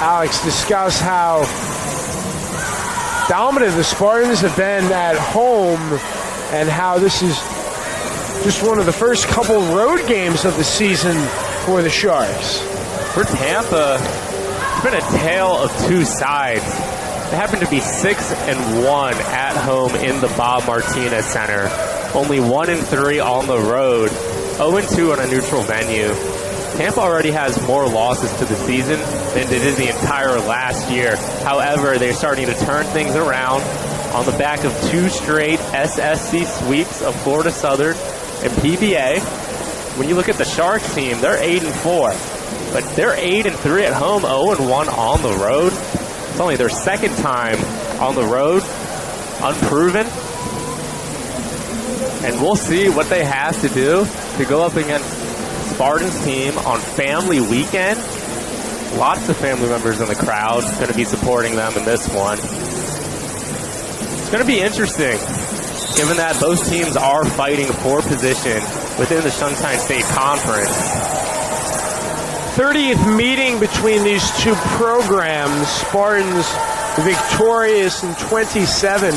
Alex, discuss how dominant the Spartans have been at home and how this is just one of the first couple road games of the season for the Sharks. For Tampa, it's been a tale of two sides. They happen to be 6-1 at home in the Bob Martinez Center. Only 1-3 on the road, 0-2 on a neutral venue. Tampa already has more losses to the season than they did the entire last year. However, they're starting to turn things around on the back of 2 straight SSC sweeps of Florida Southern and PBA. When you look at the Sharks team, they're 8-4, but they're 8-3 at home, 0-1 on the road. It's only their second time on the road, unproven. And we'll see what they have to do to go up against Spartans team on family weekend. Lots of family members in the crowd going to be supporting them in this one. It's going to be interesting, given that both teams are fighting for position within the Sunshine State Conference. 30th meeting between these two programs. Spartans victorious in 27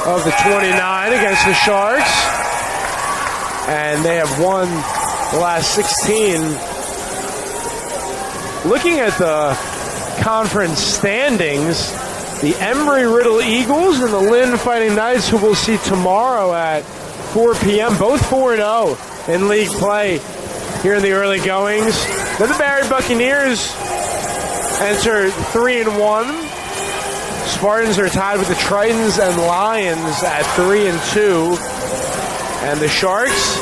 of the 29 against the Sharks. And they have won the last 16. Looking at the conference standings, the Embry-Riddle Eagles and the Lynn Fighting Knights, who we'll see tomorrow at 4 p.m., both 4-0 in league play here in the early goings. Then the Barry Buccaneers enter 3-1. Spartans are tied with the Tritons and Lions at 3-2. And the Sharks,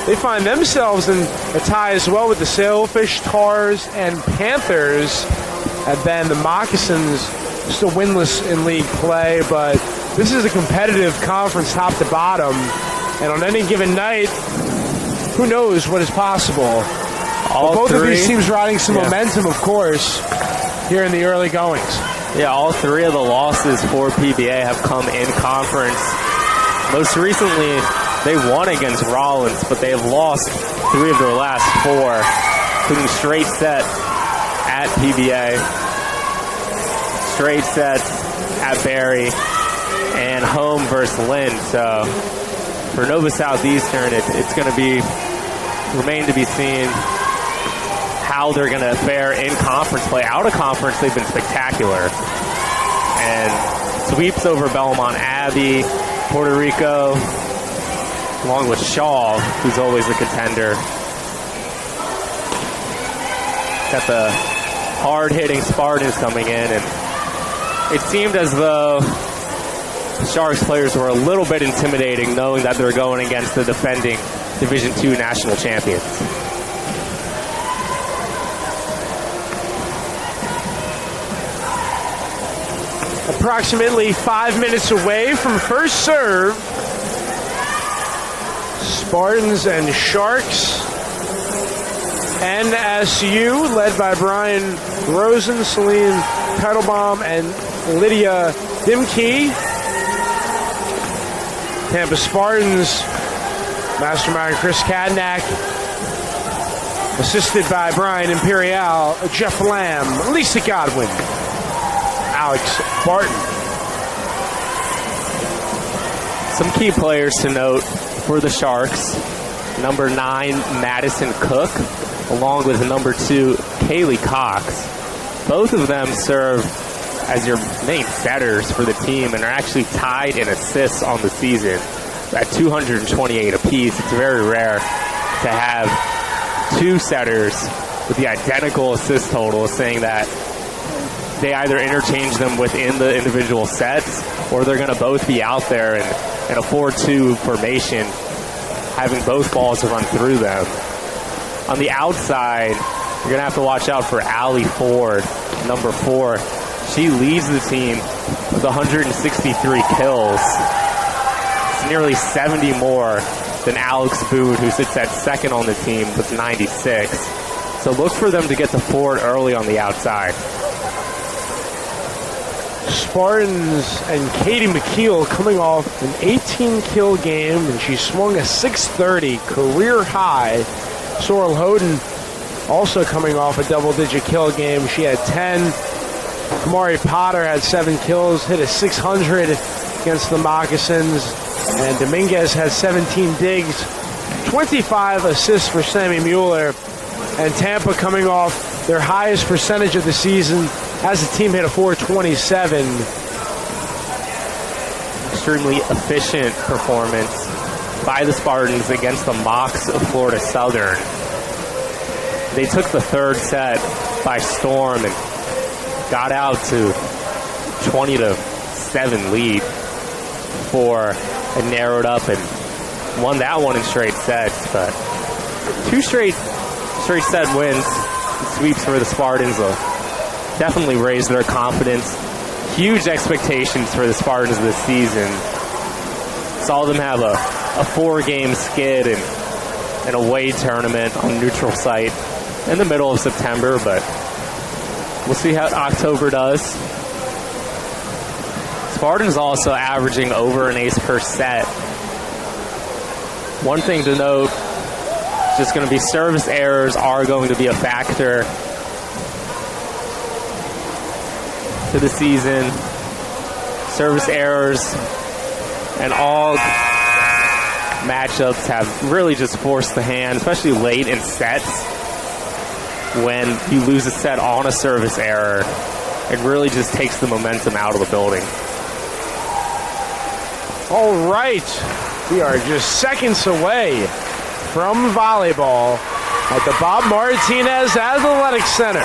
they find themselves in a tie as well with the Sailfish, Tars, and Panthers. And then the Moccasins still winless in league play, but this is a competitive conference top to bottom. And on any given night, who knows what is possible. Both of these teams riding some momentum, of course, here in the early goings. Yeah, all 3 of the losses for PBA have come in conference. Most recently, they won against Rollins, but they have lost 3 of their last 4, including straight set at PBA, straight sets at Barry, and home versus Lynn. So for Nova Southeastern, it's going to remain to be seen how they're going to fare in conference play. Out of conference, they've been spectacular. And sweeps over Belmont Abbey, Puerto Rico, along with Shaw, who's always a contender. Got the hard-hitting Spartans coming in, and it seemed as though the Sharks players were a little bit intimidating, knowing that they're going against the defending Division II national champions. Approximately 5 minutes away from first serve. Spartans and Sharks. NSU, led by Brian Rosen, Celine Keitelbaum, and Lydia Dimke. Tampa Spartans, mastermind Chris Kadnack, assisted by Brian Imperial, Jeff Lamb, Lisa Godwin, Alex Barton. Some key players to note for the Sharks. Number 9, Madison Cook, along with number 2, Kaylee Cox. Both of them serve as your main setters for the team and are actually tied in assists on the season at 228 apiece. It's very rare to have 2 setters with the identical assist total, saying that they either interchange them within the individual sets or they're going to both be out there in a 4-2 formation, having both balls run through them. On the outside, you're going to have to watch out for Allie Ford, number 4. She leads the team with 163 kills. It's nearly 70 more than Alex Boone, who sits at second on the team with 96. So look for them to get to Ford early on the outside. Spartans and Katie McKeel coming off an 18-kill game, and she swung a .630 career high. Sorrel Hoden also coming off a double-digit kill game. She had 10. Kamari Potter had 7 kills, hit a 600 against the Moccasins. And Dominguez has 17 digs, 25 assists for Sammy Mueller. And Tampa coming off their highest percentage of the season as the team hit a 427. Extremely efficient performance by the Spartans against the Mocs of Florida Southern. They took the third set by storm and got out to 20-7 lead and narrowed up and won that one in straight sets. But 2 straight set wins, sweeps for the Spartans will definitely raise their confidence. Huge expectations for the Spartans this season. Saw them have a 4-game skid and an away tournament on neutral site in the middle of September, but we'll see how October does. Spartans also averaging over an ace per set. One thing to note, just going to be service errors are going to be a factor to the season. Service errors and all matchups have really just forced the hand, especially late in sets. When you lose a set on a service error, it really just takes the momentum out of the building. All right, we are just seconds away from volleyball at the Bob Martinez Athletic Center.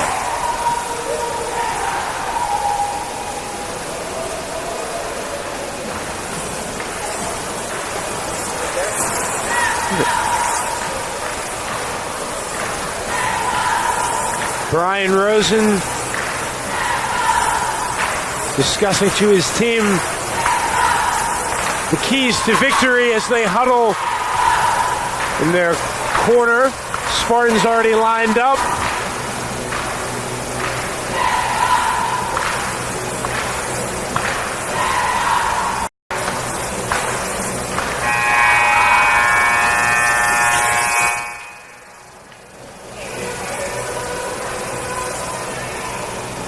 Brian Rosen discussing to his team the keys to victory as they huddle in their corner. Spartans already lined up.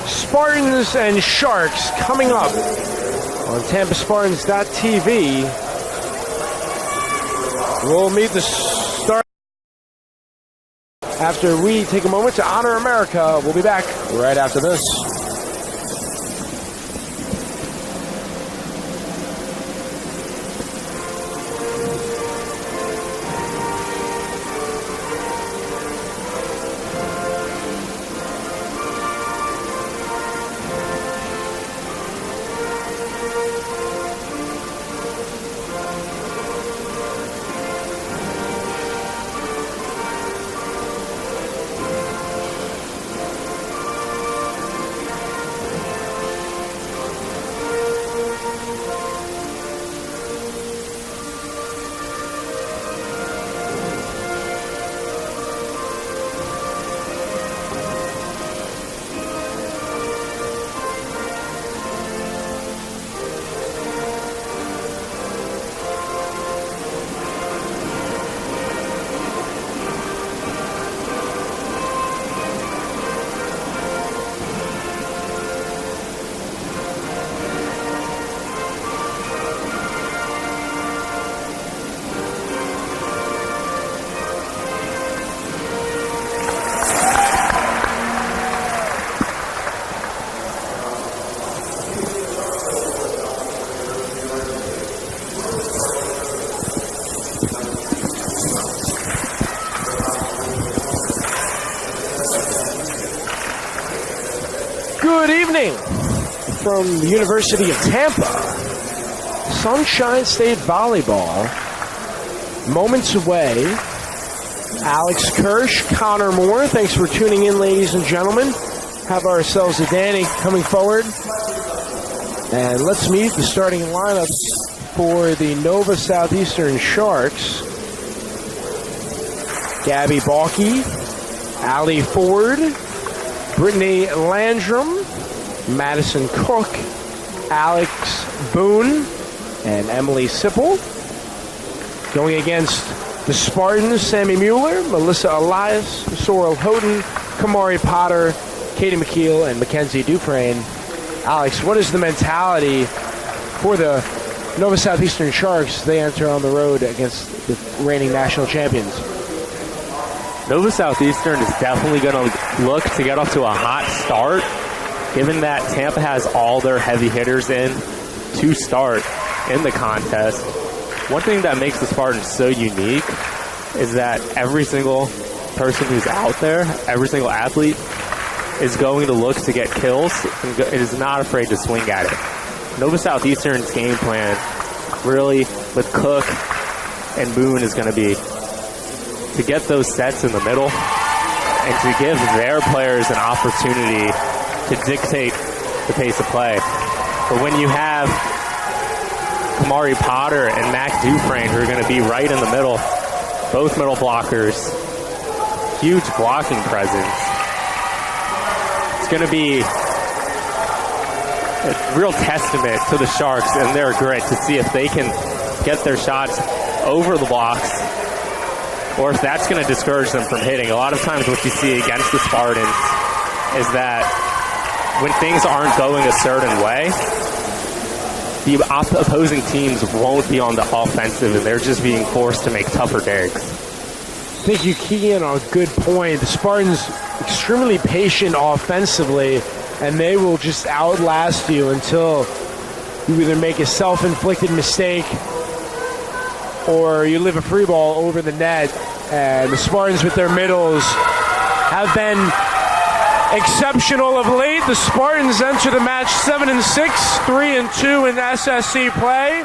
Spartans and Sharks coming up on TampaSpartans.tv. We'll meet the start after we take a moment to honor America. We'll be back right after this. Good evening from the University of Tampa. Sunshine State Volleyball. Moments away. Alex Kirsch, Connor Moore. Thanks for tuning in, ladies and gentlemen. Have ourselves a Danny coming forward. And let's meet the starting lineups for the Nova Southeastern Sharks. Gabby Balke, Allie Ford, Brittany Landrum, Madison Cook, Alex Boone, and Emily Sipple. Going against The Spartans, Sammy Mueller, Melissa Elias, Sorrel Houghton, Kamari Potter, Katie McKeel, and Mackenzie Dufresne. Alex, what is the mentality for the Nova Southeastern Sharks? They enter on the road against the reigning national champions. Nova Southeastern is definitely going to look to get off to a hot start, given that Tampa has all their heavy hitters in to start in the contest. One thing that makes the Spartans so unique is that every single person who's out there, every single athlete, is going to look to get kills and is not afraid to swing at it. Nova Southeastern's game plan, really, with Cook and Moon, is going to be to get those sets in the middle and to give their players an opportunity to dictate the pace of play. But when you have Kamari Potter and Mac Dufresne, who are going to be right in the middle, both middle blockers, huge blocking presence, it's going to be a real testament to the Sharks and their grit to see if they can get their shots over the blocks or if that's going to discourage them from hitting. A lot of times what you see against the Spartans is that when things aren't going a certain way, the opposing teams won't be on the offensive, and they're just being forced to make tougher digs. I think you key in on a good point. The Spartans extremely patient offensively, and they will just outlast you until you either make a self-inflicted mistake or you live a free ball over the net. And the Spartans with their middles have been exceptional of late. The Spartans enter the match 7-6, 3-2 in SSC play.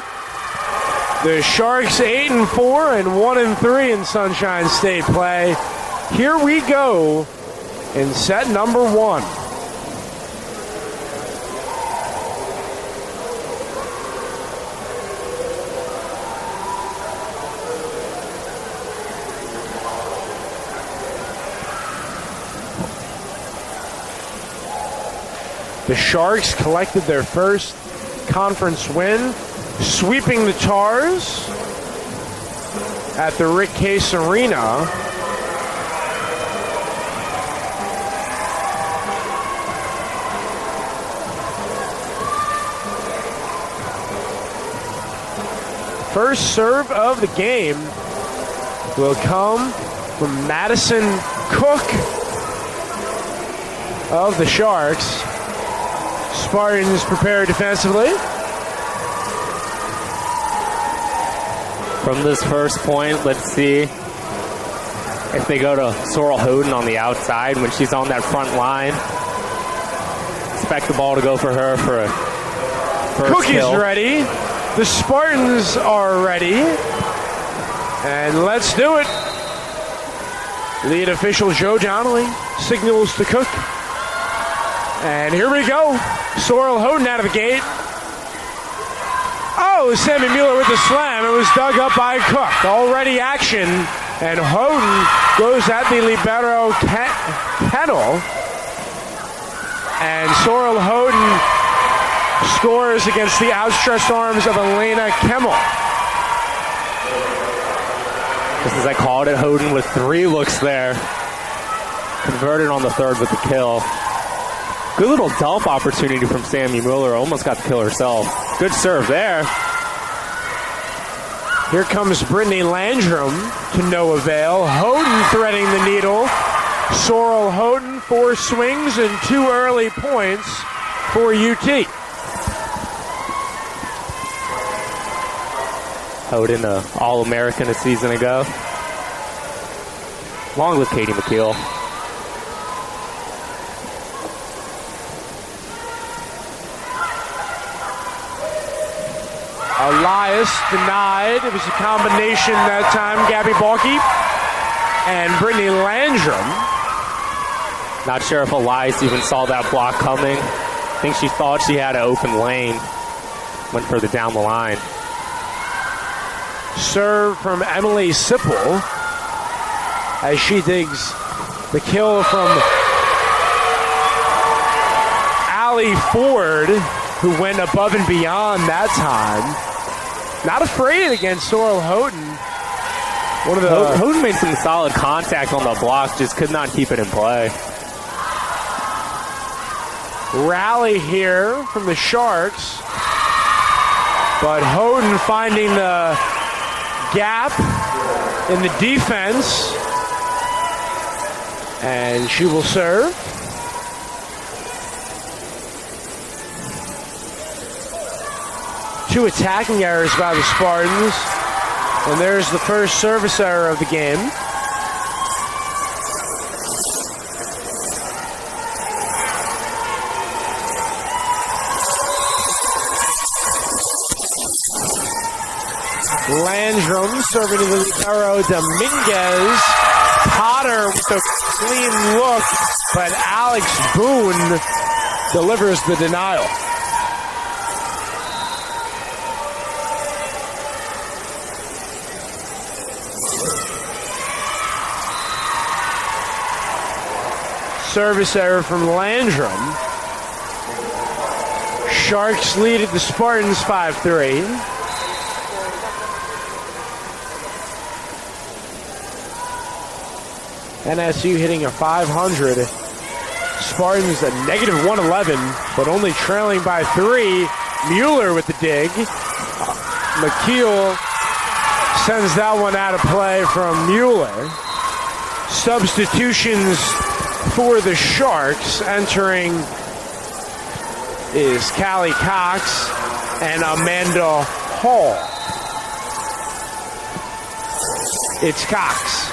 The Sharks 8-4 and 1-3 in Sunshine State play. Here we go in set number 1. The Sharks collected their first conference win, sweeping the Tars at the Rick Case Arena. First serve of the game will come from Madison Cook of the Sharks. Spartans prepare defensively. From this first point, let's see if they go to Sorrel Houghton on the outside when she's on that front line. Expect the ball to go for her for a first Cook kill. is ready. The Spartans are ready. And let's do it. Lead official Joe Donnelly signals to Cook. And here we go. Sorrel Houghton out of the gate. Oh, Sammy Mueller with the slam. It was dug up by Cook. Already action. And Houghton goes at the libero Kettle. And Sorrel Houghton scores against the outstretched arms of Elena Kemmel. Just as I called it, Houghton with 3 looks there. Converted on the third with the kill. Good little dump opportunity from Sammy Mueller. Almost got the kill herself. Good serve there. Here comes Brittany Landrum to no avail. Houghton threading the needle. Sorrel Houghton 4 swings and 2 early points for UT. Houghton, All-American a season ago. Along with Katie McKeel. Elias denied. It was a combination that time. Gabby Balke and Brittany Landrum. Not sure if Elias even saw that block coming. I think she thought she had an open lane. Went further down the line. Serve from Emily Sipple as she digs the kill from Allie Ford, who went above and beyond that time. Not afraid against Sorrel Houghton. Houghton made some solid contact on the block, just could not keep it in play. Rally here from the Sharks, but Houghton finding the gap in the defense, and she will serve. Two attacking errors by the Spartans, and there's the first service error of the game. Landrum serving to the libero Dominguez. Potter with a clean look, but Alex Boone delivers the denial. Service error from Landrum. Sharks lead at the Spartans 5-3. NSU hitting a 500. Spartans a negative 111, but only trailing by 3. Mueller with the dig. McKeel sends that one out of play from Mueller. Substitutions for the Sharks. Entering is Callie Cox and Amanda Hall. It's Cox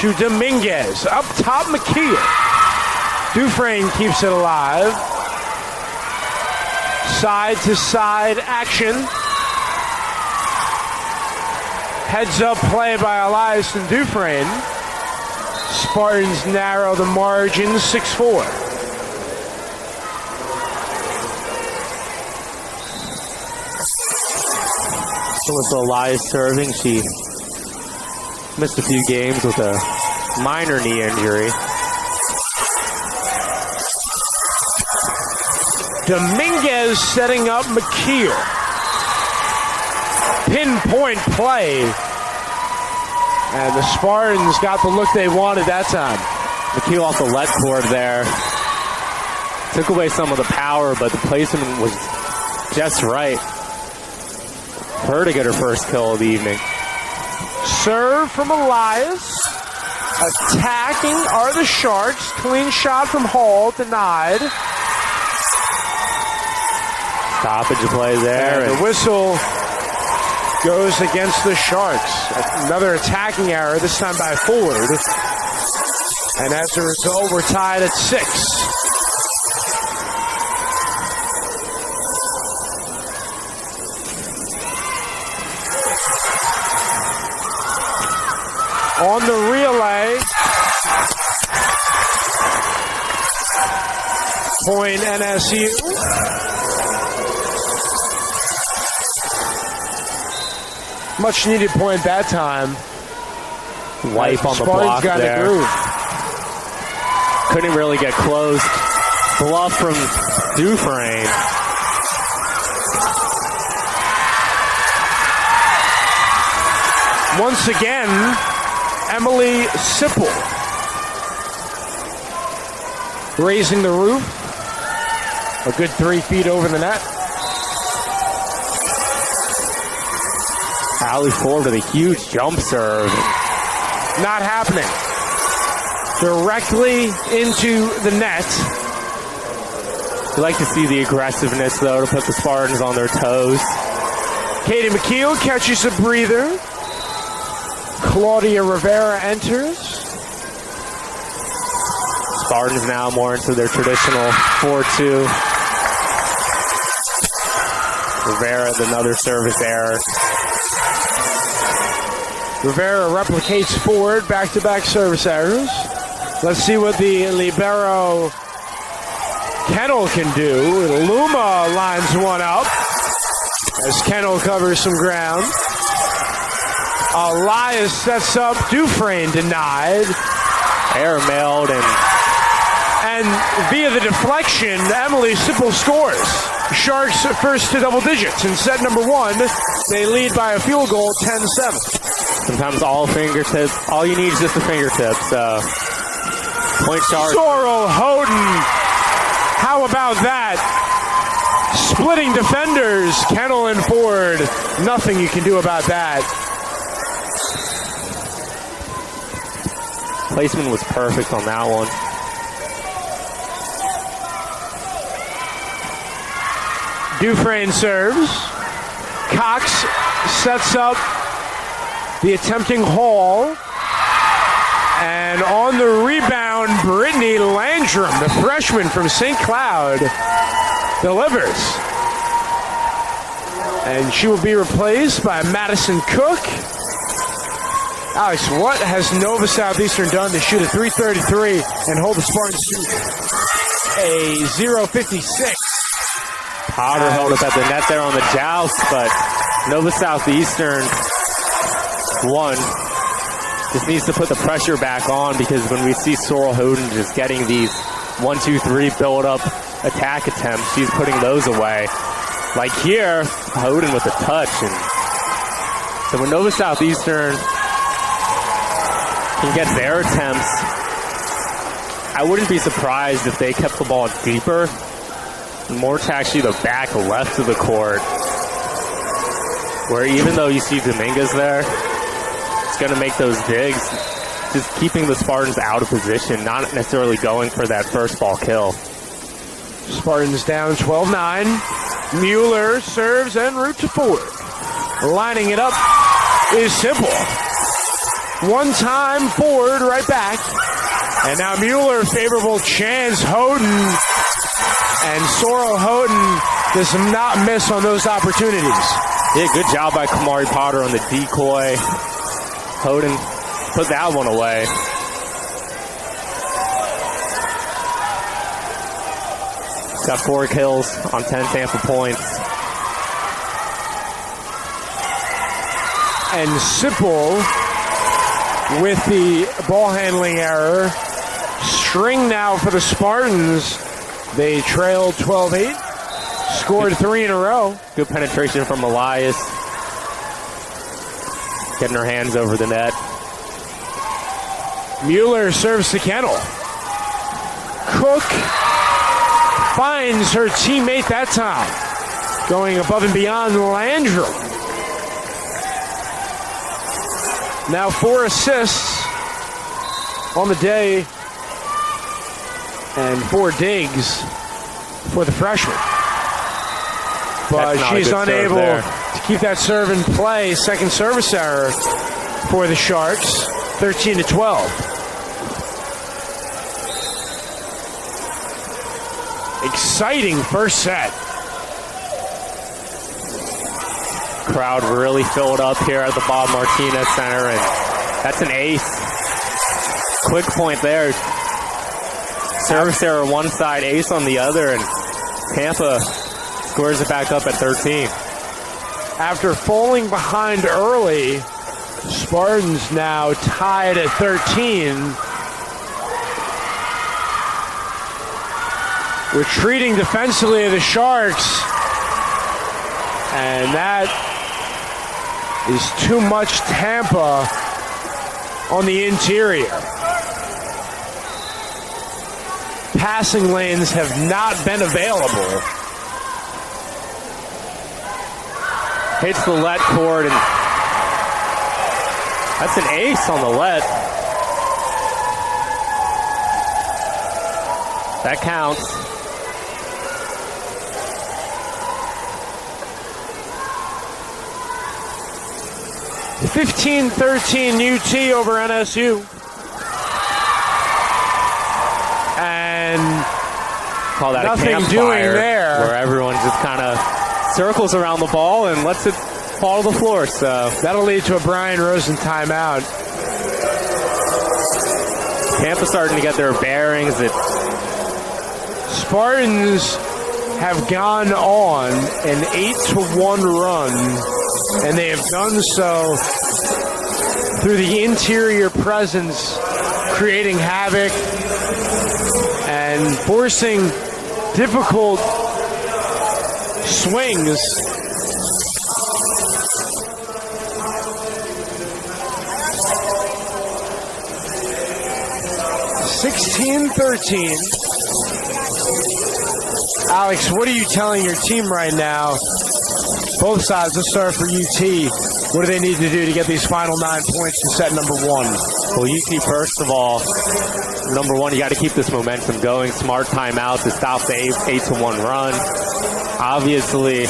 to Dominguez. Up top, McKeel. Dufresne keeps it alive. Side-to-side action. Heads-up play by Elias and Dufresne. Spartans narrow the margin 6-4. So with Elias serving, she missed a few games with a minor knee injury. Dominguez setting up McKeel. Pinpoint play. And the Spartans got the look they wanted that time. McKeel off the lead cord there. Took away some of the power, but the placement was just right. Her to get her first kill of the evening. Serve from Elias. Attacking are the Sharks. Clean shot from Hall, denied. Stoppage play there. And the whistle goes against the Sharks. Another attacking error, this time by Ford. And as a result, we're tied at 6. On the relay, point NSU. Much needed point that time. Wipe on the block got there. A groove. Couldn't really get close. Bluff from Dufresne. Once again, Emily Sipple raising the roof. A good 3 feet over the net. Allie Ford with a huge jump serve. Not happening. Directly into the net. You like to see the aggressiveness, though, to put the Spartans on their toes. Katie McKeel catches a breather. Claudia Rivera enters. Spartans now more into their traditional 4-2. Rivera, another service error. Rivera replicates Ford, back-to-back service errors. Let's see what the libero Kennel can do. Luma lines one up as Kennel covers some ground. Elias sets up Dufresne, denied. Airmailed and via the deflection, Emily Sipple scores. Sharks first to double digits in set number 1. They lead by a field goal, 10-7. Sometimes all fingertips, all you need is just a fingertip. So, point Sharks. Sorrel Houghton. How about that? Splitting defenders, Kennel and Ford. Nothing you can do about that. Placement was perfect on that one. Dufresne serves. Cox sets up the attempting Hall. And on the rebound, Brittany Landrum, the freshman from St. Cloud, delivers. And she will be replaced by Madison Cook. Alex, what has Nova Southeastern done to shoot a 333 and hold the Spartans to a 0.56? Potter held up at the net there on the joust, but Nova Southeastern won. Just needs to put the pressure back on, because when we see Sorrel Houghton just getting these 1, 2, 3 build-up attack attempts, she's putting those away. Like here, Houghton with a touch. And so when Nova Southeastern can get their attempts, I wouldn't be surprised if they kept the ball deeper, more to actually the back left of the court, where even though you see Dominguez there, it's going to make those digs, just keeping the Spartans out of position, not necessarily going for that first ball kill. Spartans down 12-9. Mueller serves en route to Ford. Lining it up is simple. One time, Ford right back. And now Mueller, favorable chance. Houghton. And Sorrel Houghton does not miss on those opportunities. Yeah, good job by Kamari Potter on the decoy. Houghton put that one away. Got 4 kills on 10 Tampa points. And Sipple with the ball handling error. String now for the Spartans. They trailed 12-8. Scored 3 in a row. Good penetration from Elias. Getting her hands over the net. Mueller serves to Kennel. Cook finds her teammate that time. Going above and beyond Landrum. Now 4 assists on the day and 4 digs for the freshman. But she's unable to keep that serve in play. Second service error for the Sharks. 13-12. Exciting first set. Crowd really filled up here at the Bob Martinez Center, and that's an ace. Quick point there. Service error one side, ace on the other, and Tampa scores it back up at 13. After falling behind early, Spartans now tied at 13. Retreating defensively of the Sharks. And that is too much Tampa on the interior. Passing lanes have not been available. Hits the let cord, and that's an ace on the let. That counts. (15-13) UT over NSU. And call that nothing a campfire, doing there, where everyone just kind of circles around the ball and lets it fall to the floor. So that'll lead to a Brian Rosen timeout. Tampa starting to get their bearings. Spartans have gone on an 8-1 run, and they have done so through the interior presence, creating havoc and forcing difficult swings. 16-13. Alex, what are you telling your team right now? Both sides, let's start for UT. What do they need to do to get these final 9 points to set number one? Well, UT, first of all, number one, you got to keep this momentum going. Smart timeout to stop the 8-1 run. Obviously,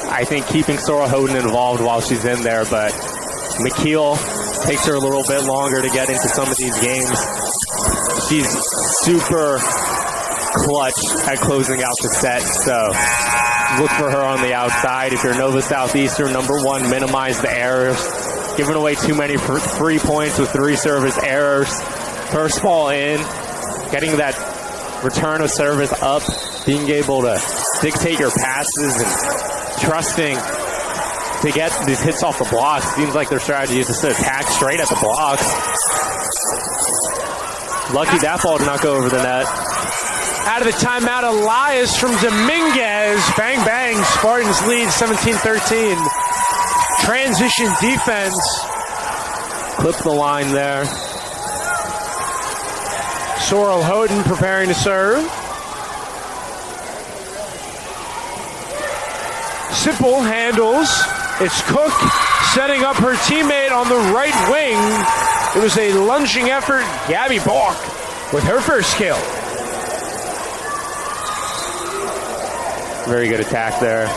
I think keeping Sora Hoden involved while she's in there, but McKeel takes her a little bit longer to get into some of these games. She's super clutch at closing out the set, so look for her on the outside. If you're Nova Southeastern, number one, minimize the errors. Giving away too many free points with 3 service errors. First ball in, getting that return of service up, being able to dictate your passes and trusting to get these hits off the blocks. Seems like their strategy is just to attack straight at the blocks. Lucky that ball did not go over the net. Out of the timeout, Elias from Dominguez. Bang, bang. Spartans lead 17-13. Transition defense. Clip the line there. Sorrel Hoden preparing to serve. Sipple handles. It's Cook setting up her teammate on the right wing. It was a lunging effort. Gabby Balk with her first kill. Very good attack there.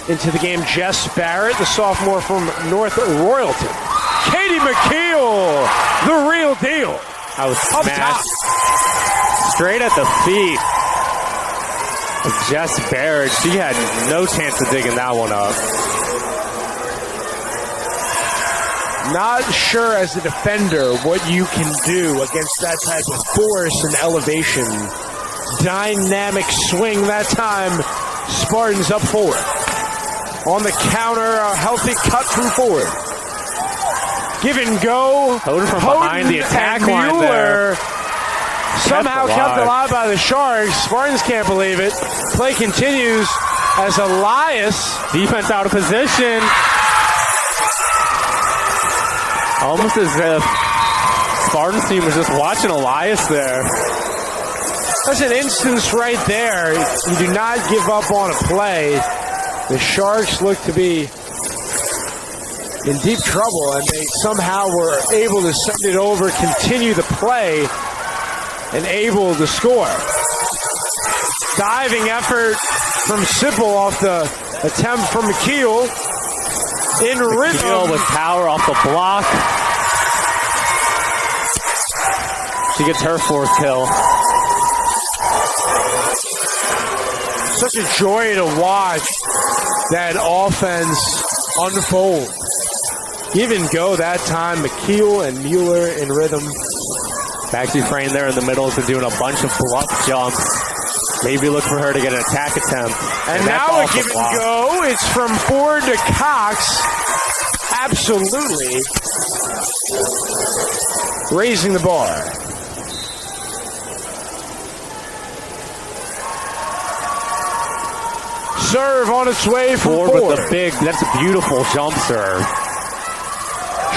Into the game, Jess Barrett, the sophomore from North Royalton. Katie McKeel, the real deal. I was smashed straight at the feet of Jess Barrett. She had no chance of digging that one up. Not sure as a defender what you can do against that type of force and elevation. Dynamic swing that time. Spartans up 4. On the counter, a healthy cut from forward. Give and go. Hoden from behind the attack line there. Somehow kept alive by the Sharks. Spartans can't believe it. Play continues as Elias. Defense out of position. Almost as if Spartans team was just watching Elias there. That's an instance right there. You do not give up on a play. The Sharks look to be in deep trouble, and they somehow were able to send it over, continue the play, and able to score. Diving effort from Sipple off the attempt from McKeel. In rhythm. McKeel with power off the block. She gets her 4th kill. Such a joy to watch that offense unfold. Give and go that time. McKeel and Mueller in rhythm. Maxie Frame there in the middle is doing a bunch of bluff jumps. Maybe look for her to get an attack attempt. And now a give and go. It's from Ford to Cox. Absolutely raising the bar. Serve on its way from Ford. With the big, that's a beautiful jump serve.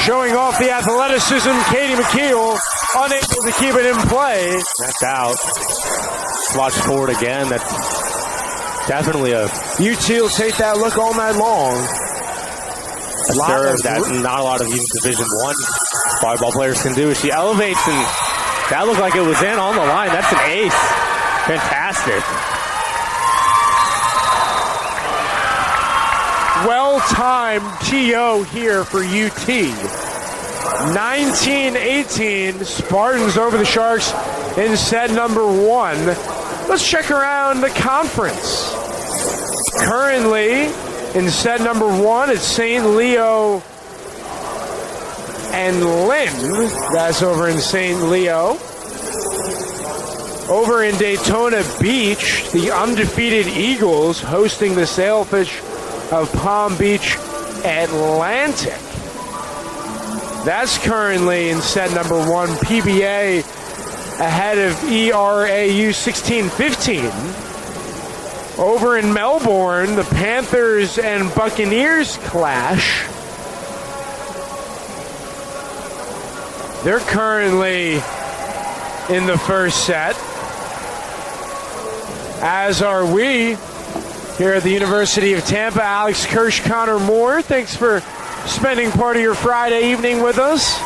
Showing off the athleticism, Katie McKeel unable to keep it in play. That's out. Watch Ford again. That's definitely a... UT will take that look all night long. A serve that not a lot of Division I volleyball players can do. She elevates, and that looked like it was in on the line. That's an ace. Fantastic. Well-timed TO here for UT. 19-18, Spartans over the Sharks in set number 1. Let's check around the conference. Currently, in set number 1, it's St. Leo and Lynn. That's over in St. Leo. Over in Daytona Beach, the undefeated Eagles hosting the Sailfish of Palm Beach Atlantic. That's currently in set number 1. PBA ahead of ERAU 16-15. Over in Melbourne, the Panthers and Buccaneers clash. They're currently in the first set, as are we here at the University of Tampa. Alex Kirsch, Connor Moore, thanks for spending part of your Friday evening with us.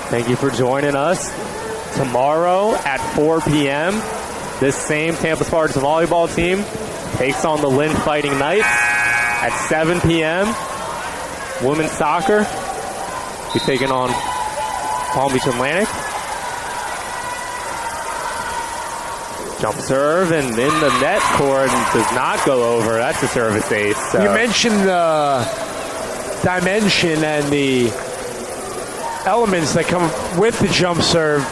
Thank you for joining us. Tomorrow at 4 p.m., this same Tampa Spartans volleyball team takes on the Lynn Fighting Knights. At 7 p.m., women's soccer be taking on Palm Beach Atlantic. Jump serve, and in the net, cord does not go over. That's a service ace. So. You mentioned the dimension and the elements that come with the jump serve.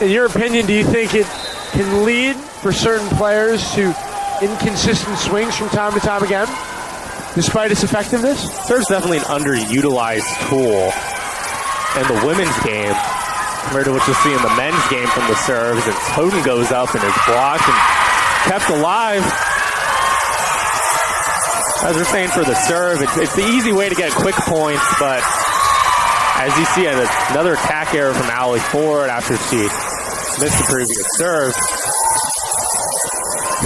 In your opinion, do you think it can lead for certain players to inconsistent swings from time to time again, despite its effectiveness? Serve's definitely an underutilized tool in the women's game compared to what you'll see in the men's game from the serves. And Houghton goes up and is blocked and kept alive. As we're saying for the serve, it's the easy way to get quick points, but as you see another attack error from Allie Ford after she missed the previous serve.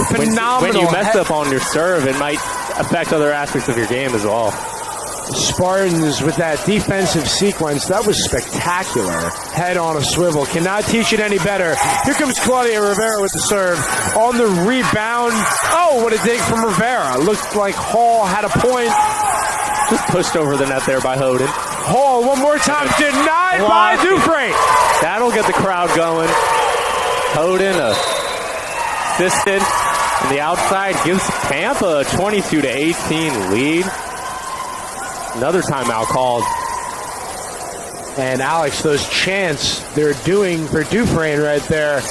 Phenomenal. When you mess up on your serve, it might affect other aspects of your game as well. Spartans with that defensive sequence, that was spectacular. Head on a swivel, cannot teach it any better. Here comes Claudia Rivera with the serve. On the rebound, oh, what a dig from Rivera. Looked like Hall had a point. Just pushed over the net there by Houghton. Hall, one more time, denied by Dufresne. That'll get the crowd going. Houghton assisted on the outside, gives Tampa a 22-18 lead. Another timeout called. And Alex, those chants they're doing for Dufresne right there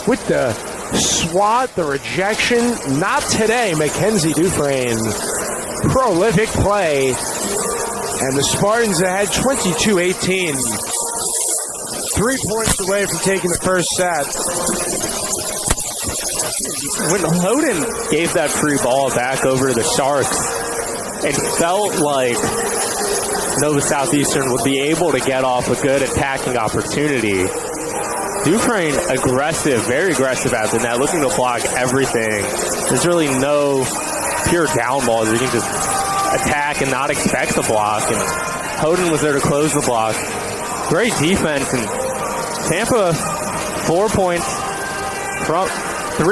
with the swat, the rejection. Not today, Mackenzie Dufresne. Prolific play. And the Spartans ahead 22-18. 3 points away from taking the first set. When Houghton gave that free ball back over to the Sharks, it felt like Nova Southeastern would be able to get off a good attacking opportunity. Dufresne aggressive, very aggressive at the net, looking to block everything. There's really no pure down balls. You can just attack and not expect the block. And Houghton was there to close the block. Great defense. And Tampa, 3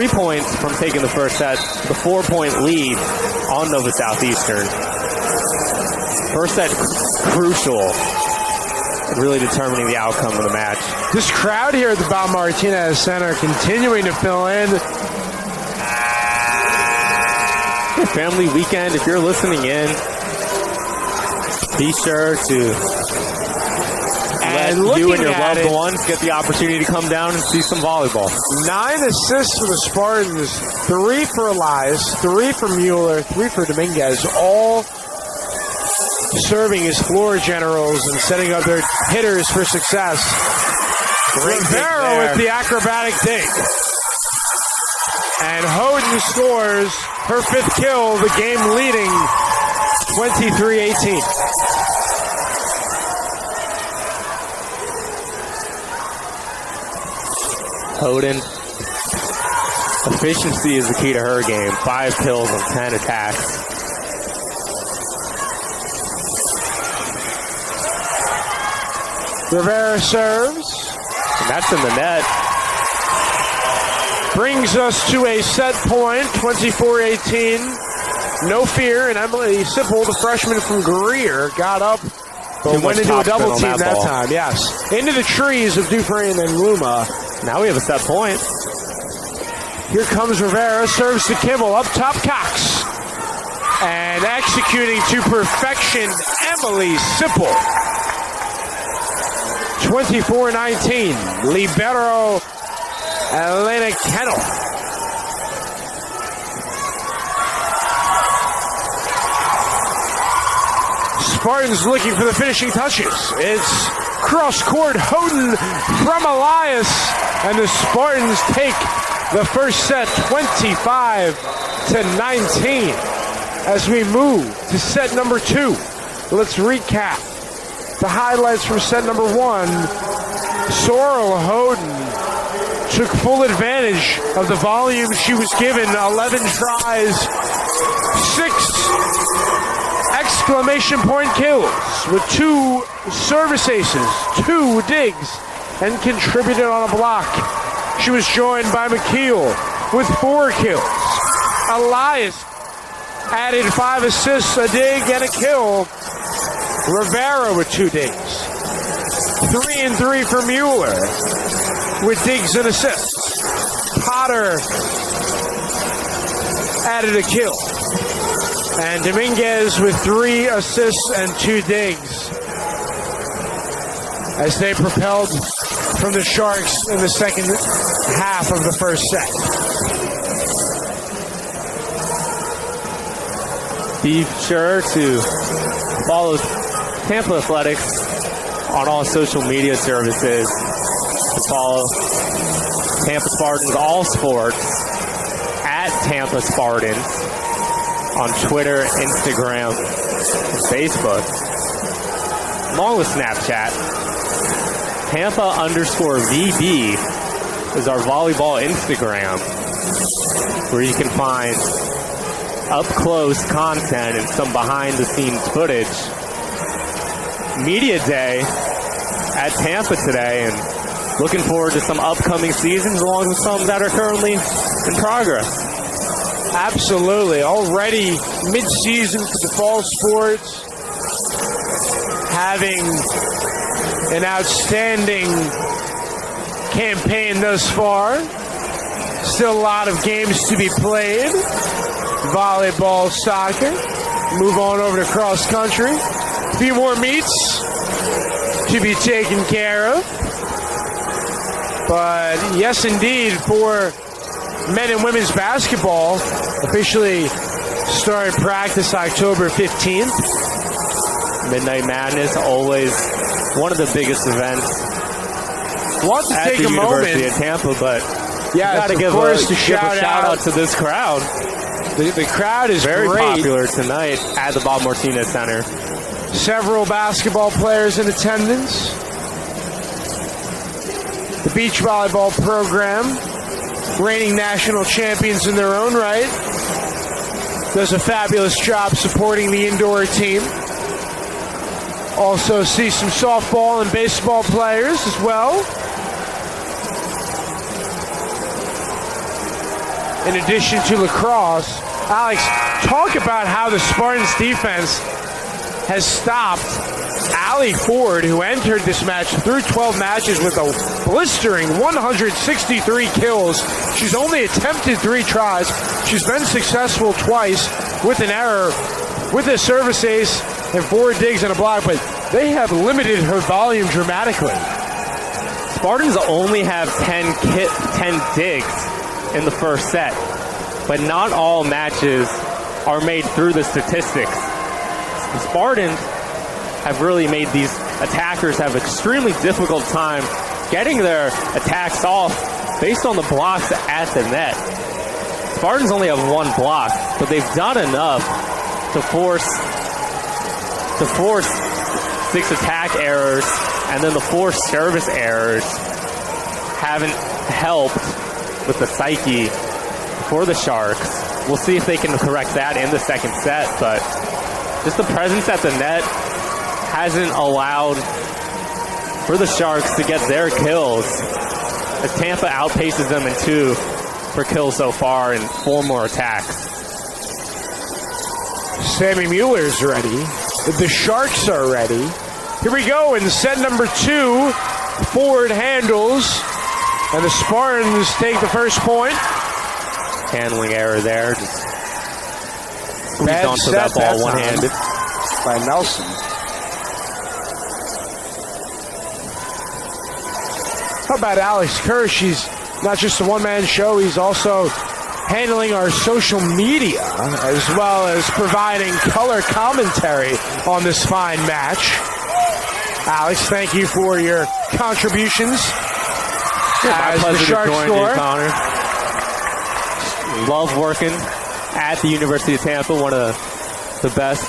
points from taking the first set. The 4-point lead on Nova Southeastern. First set crucial, really determining the outcome of the match. This crowd here at the Bob Martinez Center continuing to fill in. Family weekend, if you're listening in, be sure to let you and your loved ones get the opportunity to come down and see some volleyball. 9 assists for the Spartans, 3 for Elias, 3 for Mueller, 3 for Dominguez, all serving as floor generals and setting up their hitters for success. Rivera with the acrobatic dig. And Houghton scores her 5th kill, the game leading 23-18. Houghton, efficiency is the key to her game. 5 kills on 10 attacks. Rivera serves. And that's in the net. Brings us to a set point, 24-18. No fear, and Emily Sipple, the freshman from Greer, got up, but went into a double team that time. Yes, into the trees of Dufresne and Luma. Now we have a set point. Here comes Rivera, serves to Kimmel, up top Cox. And executing to perfection, Emily Sipple. 24-19, libero Elena Kennel. Spartans looking for the finishing touches. It's cross-court Houghton from Elias, and the Spartans take the first set 25-19. to 19 as we move to set number 2. Let's recap the highlights from set number 1. Sorrel Hoden took full advantage of the volume she was given. 11 tries, 6 exclamation point kills with 2 service aces, 2 digs, and contributed on a block. She was joined by McKeel with 4 kills. Elias added 5 assists, a dig, and a kill. Rivera with 2 digs. 3 and 3 for Mueller with digs and assists. Potter added a kill. And Dominguez with 3 assists and 2 digs as they propelled from the Sharks in the second half of the first set. Be sure to follow Tampa Athletics on all social media services. To follow Tampa Spartans all sports at Tampa Spartans on Twitter, Instagram, and Facebook, along with Snapchat. Tampa_VB is our volleyball Instagram, where you can find up-close content and some behind-the-scenes footage. Media Day at Tampa today, and looking forward to some upcoming seasons along with some that are currently in progress. Absolutely. Already mid-season for the fall sports. Having an outstanding campaign thus far. Still a lot of games to be played. Volleyball, soccer. Move on over to cross country. A few more meets to be taken care of. But yes, indeed, for men and women's basketball, officially started practice October 15th. Midnight Madness, always one of the biggest events. Want to at take the a University moment. of Tampa, but Yeah, got to of give course, a to shout out to this crowd. The crowd is Very great. popular tonight at the Bob Martinez Center. Several basketball players in attendance. The beach volleyball program, reigning national champions in their own right, does a fabulous job supporting the indoor team. Also see some softball and baseball players as well. In addition to lacrosse. Alex, talk about how the Spartans defense has stopped Allie Ford, who entered this match through 12 matches with a blistering 163 kills. She's only attempted 3 tries. She's been successful twice with an error, with a service ace and 4 digs and a block, but they have limited her volume dramatically. Spartans only have 10 digs in the first set, but not all matches are made through the statistics. The Spartans have really made these attackers have extremely difficult time getting their attacks off based on the blocks at the net. Spartans only have 1 block, but they've done enough to force 6 attack errors, and then the 4 service errors haven't helped with the psyche for the Sharks. We'll see if they can correct that in the second set, but just the presence at the net hasn't allowed for the Sharks to get their kills, as Tampa outpaces them in 2 for kills so far and 4 more attacks. Sammy Mueller's ready. The Sharks are ready. Here we go in set number 2. Forward handles, and the Spartans take the first point. Handling error there. Just squeezed onto that ball one-handed. By Nelson. How about Alex Kerr? She's not just a one-man show. He's also handling our social media as well as providing color commentary on this fine match. Alex, thank you for your contributions. My as pleasure the Sharks to join score. you, Connor. Love working at the University of Tampa, one of the best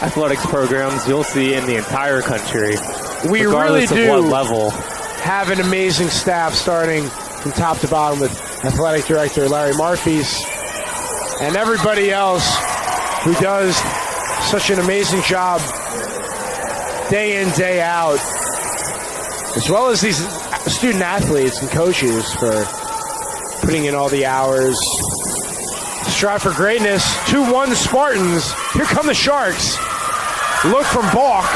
athletics programs you'll see in the entire country. We really regardless of do what level. have an amazing staff starting from top to bottom with athletic director Larry Marfies and everybody else who does such an amazing job day in, day out, as well as these student athletes and coaches for putting in all the hours. Strive for greatness. 2-1 Spartans. Here come the Sharks. Look from Balk.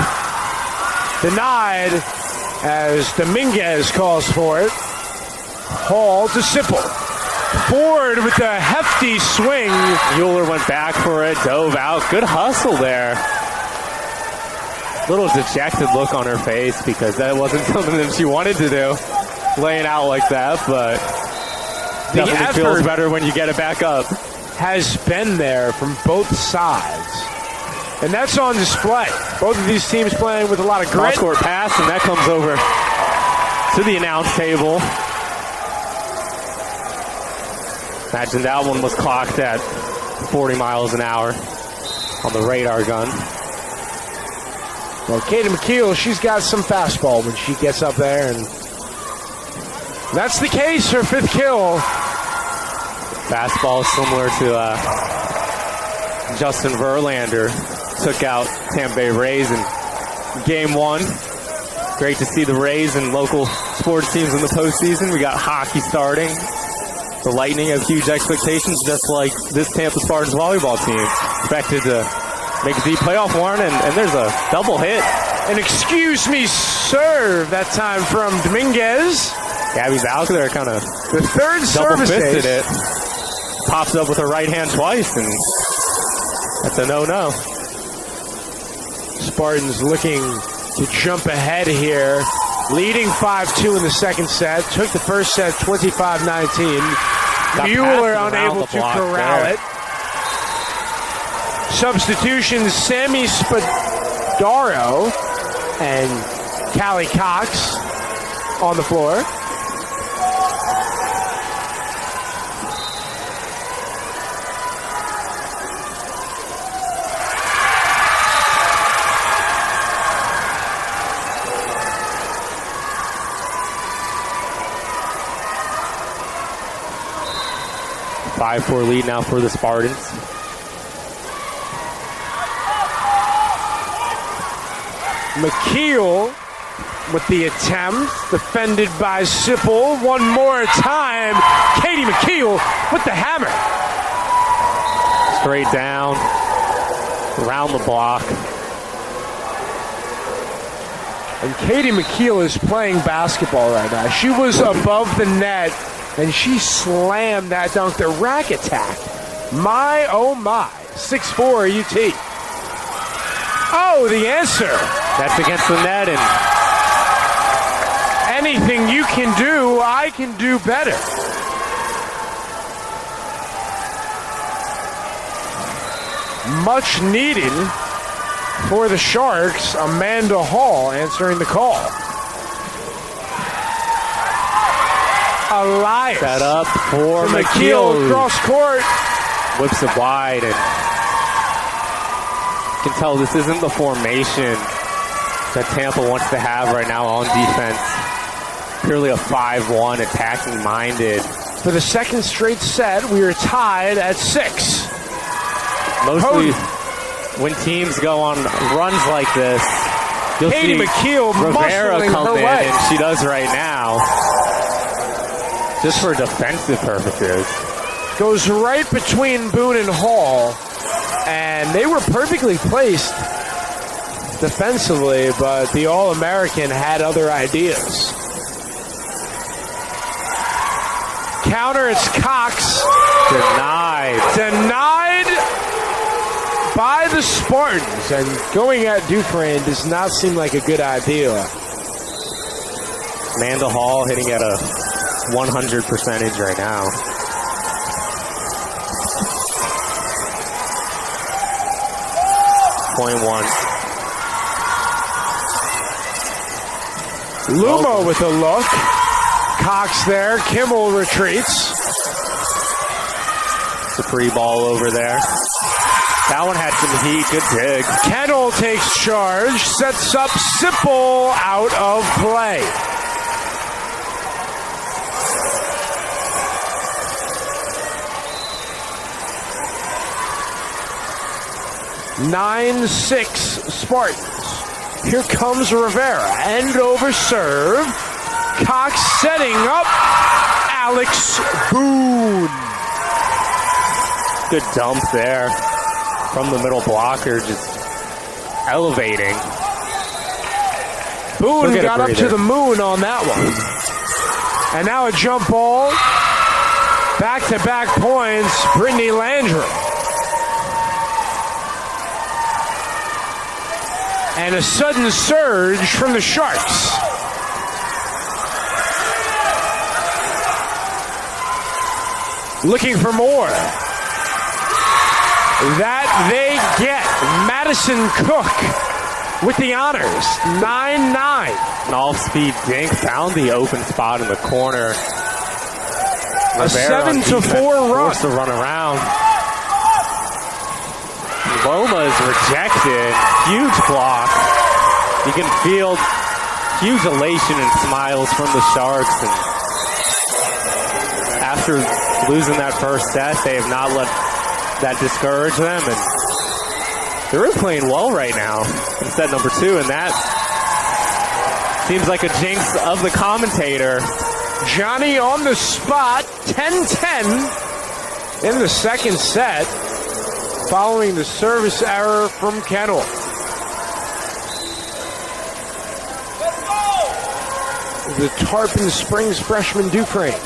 Denied as Dominguez calls for it. Hall to Sipple. Ford with the hefty swing. Mueller went back for it, dove out. Good hustle there. Little dejected look on her face because that wasn't something that she wanted to do, laying out like that, but definitely feels better when you get it back up. Has been there from both sides, and that's on display. Both of these teams playing with a lot of grit. Cross-court pass, and that comes over to the announce table. Imagine that one was clocked at 40 miles an hour on the radar gun. Well, Katie McKeel, she's got some fastball when she gets up there, and that's the case. Her 5th kill. Fastball similar to Justin Verlander. Took out Tampa Bay Rays in Game 1. Great to see the Rays and local sports teams in the postseason. We got hockey starting. The Lightning have huge expectations, just like this Tampa Spartans volleyball team. Expected to make a deep playoff run, and there's a double hit. An excuse me serve that time from Dominguez. Gabby's out there, kind of the third service fisted it. Pops up with her right hand twice, and that's a no-no. Spartans looking to jump ahead here. Leading 5-2 in the second set. Took the first set 25-19. Mueller unable to corral it. Substitutions, Sammy Spadaro and Callie Cox on the floor. A 5-4 lead now for the Spartans. McKeel with the attempt, defended by Sipple. One more time, Katie McKeel with the hammer. Straight down, around the block. And Katie McKeel is playing basketball right now. She was above the net, and she slammed that dunk. The rack attack. My, oh my. 6'4" UT. Oh, the answer. That's against the net, and anything you can do, I can do better. Much needed for the Sharks. Amanda Hall answering the call. Elias. Set up for McKeel cross court. Whips it wide, and you can tell this isn't the formation that Tampa wants to have right now on defense. Purely a 5-1 attacking minded. For the second straight set, we are tied at 6. Mostly when teams go on runs like this, you'll Katie see McKeel Rivera come her in, way. and she does right now, just for defensive purposes. Goes right between Boone and Hall, and they were perfectly placed defensively, but the All-American had other ideas. Counter, it's Cox. Denied by the Spartans, and going at Dufresne does not seem like a good idea. Amanda Hall hitting at a 100% right now. Point one. Lumo with a look. Cox there. Kimmel retreats. the free ball over there. That one had some heat. Good dig. Kettle takes charge, sets up Sipple out of play. (9-6) Spartans. Here comes Rivera. End over serve. Cox setting up Alex Boone. Good dump there from the middle blocker, just elevating. Boone got up to the moon on that one. And now a jump ball. Back-to-back points, Brittany Landrum. And a sudden surge from the Sharks. Looking for more. That they get. Madison Cook with the honors. 9-9. An off-speed dink. Found the open spot in the corner. A 7-4 run. Forced to run around. Loma is rejected. Huge block. You can feel huge elation and smiles from the Sharks. And after losing that first set, they have not let that discourage them. And they're really playing well right now in set number 2. And that seems like a jinx of the commentator. Johnny on the spot. 10-10 in the second set, following the service error from Kettle. The Tarpon Springs freshman Dufresne.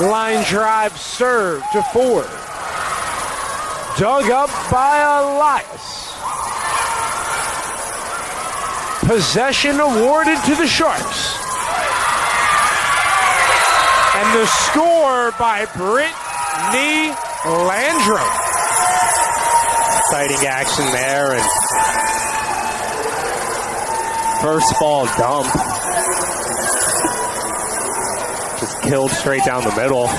Line drive serve to 4. Dug up by Elias. Possession awarded to the Sharks. And the score by Brittany Landrum. Exciting action there, and first ball dump. Just killed straight down the middle.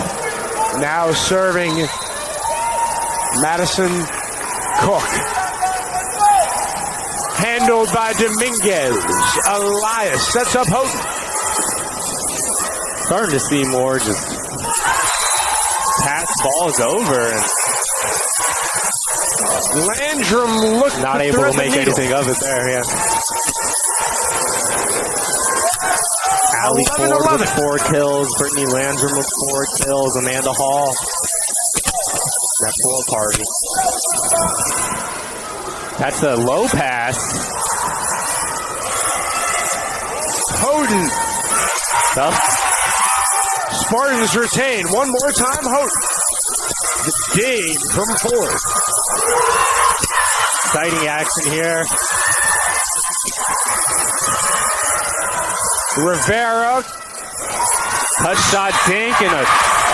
Now serving Madison Cook. Handled by Dominguez. Elias sets up Houghton. Starting to see more just pass balls over, and Landrum looked not able to make anything of it there. Yeah. Allie Ford with 4 kills. Brittany Landrum with 4 kills. Amanda Hall. That 4 party. That's a low pass. Houghton. Tough. Spartans retain. One more time, Houghton. The dig from 4. Exciting action here. Rivera. Cut shot dink in a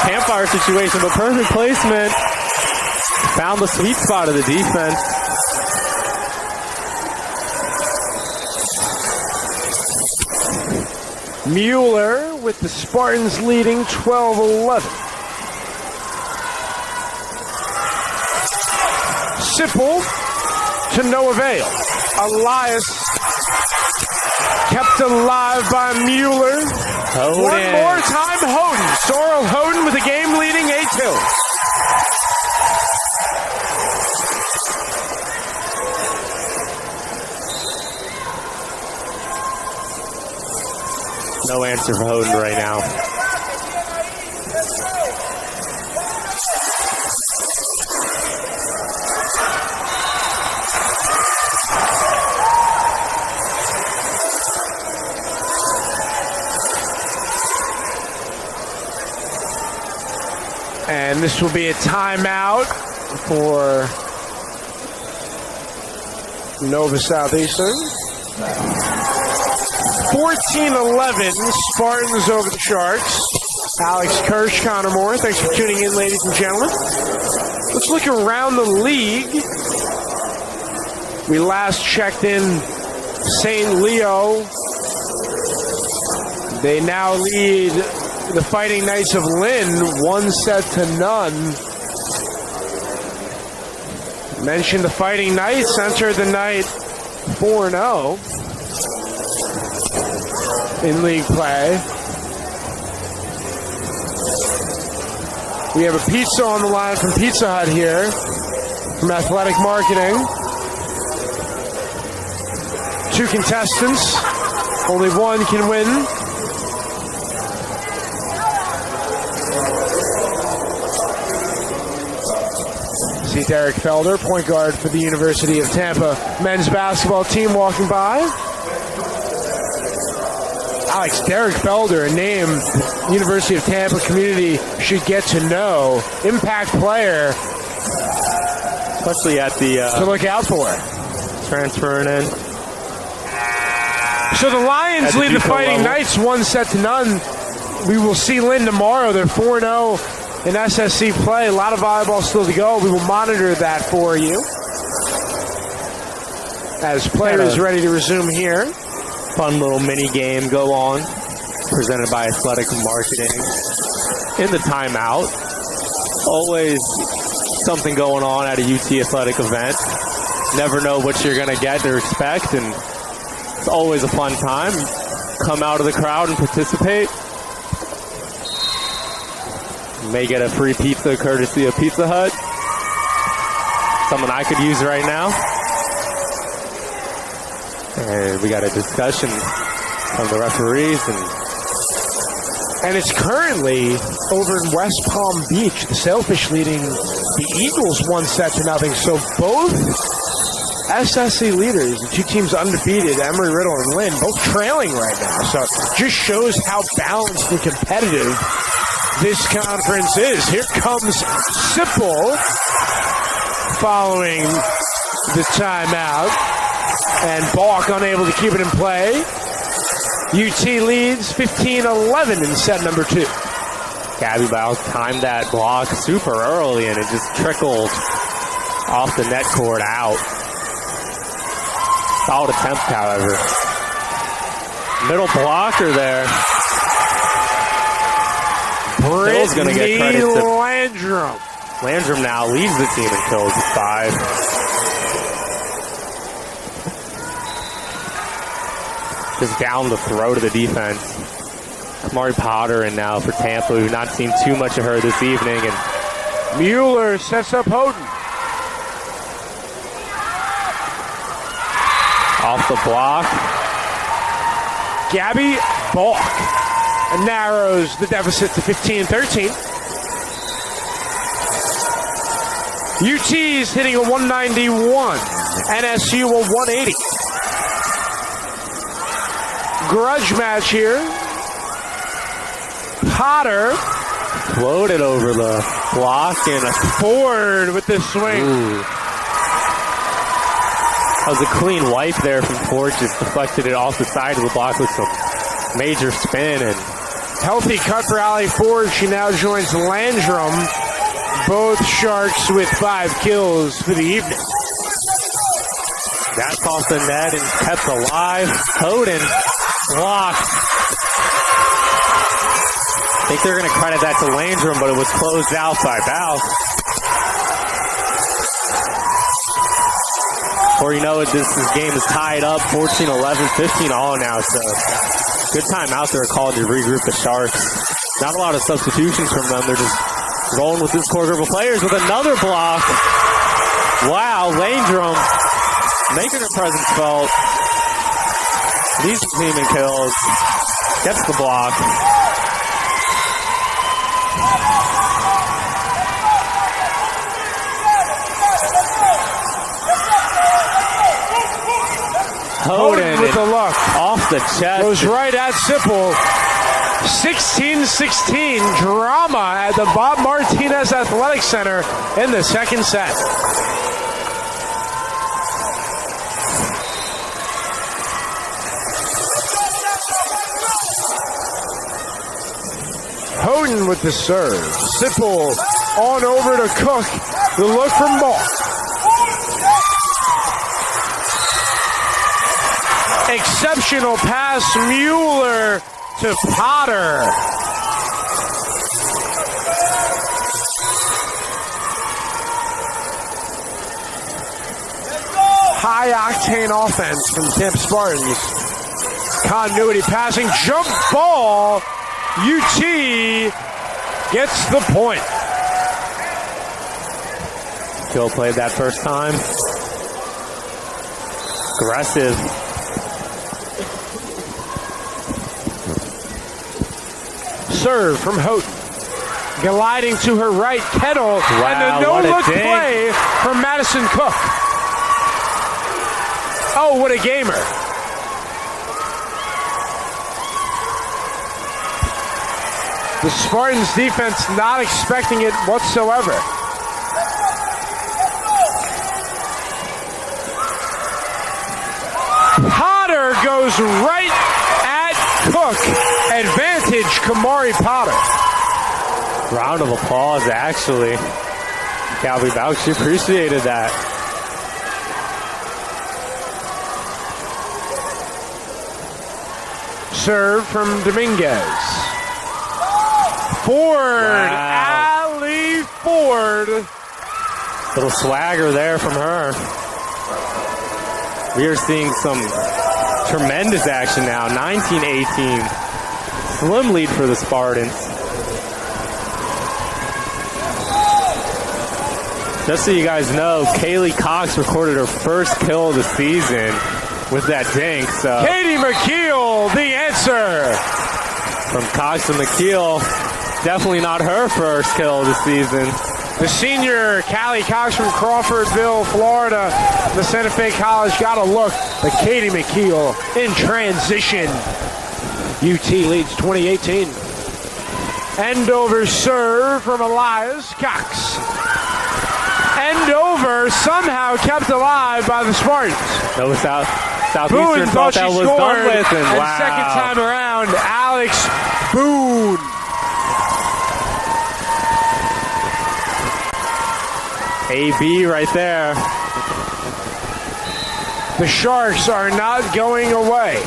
campfire situation, but perfect placement. Found the sweet spot of the defense. Mueller with the Spartans leading 12-11. Sipple to no avail. Elias kept alive by Mueller. Houghton. One more time, Houghton. Sorrel Houghton with the game leading 8-2. No answer for Houghton right now. And this will be a timeout for Nova Southeastern. 14-11, Spartans over the Sharks. Alex Kirsch, Connor Moore, thanks for tuning in, ladies and gentlemen. Let's look around the league. We last checked in St. Leo. They now lead the Fighting Knights of Lynn 1-0. Mentioned the Fighting Knights entered the night 4-0 in league play. We have a pizza on the line from Pizza Hut here from Athletic Marketing. 2 contestants. Only one can win. See Derek Felder, point guard for the University of Tampa men's basketball team, walking by. Alex, Derek Felder, a name the University of Tampa community should get to know. Impact player. Especially at the... to look out for. Transferring in. So the Lions lead the Fighting Knights 1-0. We will see Lynn tomorrow. They're 4-0 in SSC play. A lot of volleyball still to go. We will monitor that for you as players ready to resume here. Fun little mini game go on, presented by Athletic Marketing. In the timeout, always something going on at a UT Athletic event. Never know what you're going to get or expect, and it's always a fun time. Come out of the crowd and participate. You may get a free pizza courtesy of Pizza Hut. Something I could use right now. And we got a discussion from the referees. And it's currently over in West Palm Beach, the Sailfish leading the Eagles 1-0. So both SSC leaders, the 2 teams undefeated, Embry-Riddle and Lynn, both trailing right now. So it just shows how balanced and competitive this conference is. Here comes Sipple following the timeout. And Balk unable to keep it in play. UT leads 15-11 in set number 2. Gabby Bowles timed that block super early, and it just trickled off the net cord out. Solid attempt, however. Middle blocker there. Bill's going to get credit to Landrum. Landrum now leads the team in kills with 5. Just down the throat of the defense. Kamari Potter in now for Tampa. We've not seen too much of her this evening. And Mueller sets up Houghton. Off the block. Gabby Balk narrows the deficit to 15-13. UT's hitting a 191. NSU a 180. Grudge match here. Potter floated over the block and a Ford with this swing. Ooh. That was a clean wipe there from Ford. Just deflected it off the side of the block with some major spin. And healthy cut for Allie Ford. She now joins Landrum. Both Sharks with 5 kills for the evening. That's off the net and kept alive. Houghton blocked. I think they're going to credit that to Landrum, but it was closed out by Bowles. Before you know it, this game is tied up, 14-11, 15-all now. So good time out there called to regroup the Sharks. Not a lot of substitutions from them. They're just rolling with this core group of players with another block. Wow, Landrum making her presence felt. Leads the team in kills. Gets the block. Houghton with the luck. Off the chest. Goes right at Sipple. 16-16 drama at the Bob Martinez Athletic Center in the second set. Houghton with the serve. Sipple on over to Cook. The look from Ball. Exceptional pass, Mueller to Potter. high-octane offense from Tampa Spartans. Continuity passing, jump ball. UT gets the point. Kill played that first time. Aggressive. Serve from Houghton. Gliding to her right, Kettle. Wow, and a no-look play from Madison Cook. Oh, what a gamer. The Spartans defense not expecting it whatsoever. Potter goes right at Cook. Advantage, Kamari Potter. Round of applause, actually. Calvi Bauch, she appreciated that. Serve from Dominguez. Ford. Wow. Allie Ford. Little swagger there from her. We are seeing some tremendous action now. 19-18. Slim lead for the Spartans. Just so you guys know, Kaylee Cox recorded her first kill of the season with that dink. So Katie McKeel, the answer. From Cox and McKeel, definitely not her first kill of the season. The senior, Callie Cox from Crawfordville, Florida, the Santa Fe College, got a look. But Katie McKeel in transition. UT leads 2018. End over serve from Elias Cox. End over somehow kept alive by the Spartans. No, Southeastern Boone thought that was done with. And wow. Second time around, Alex Boone. AB right there. The Sharks are not going away.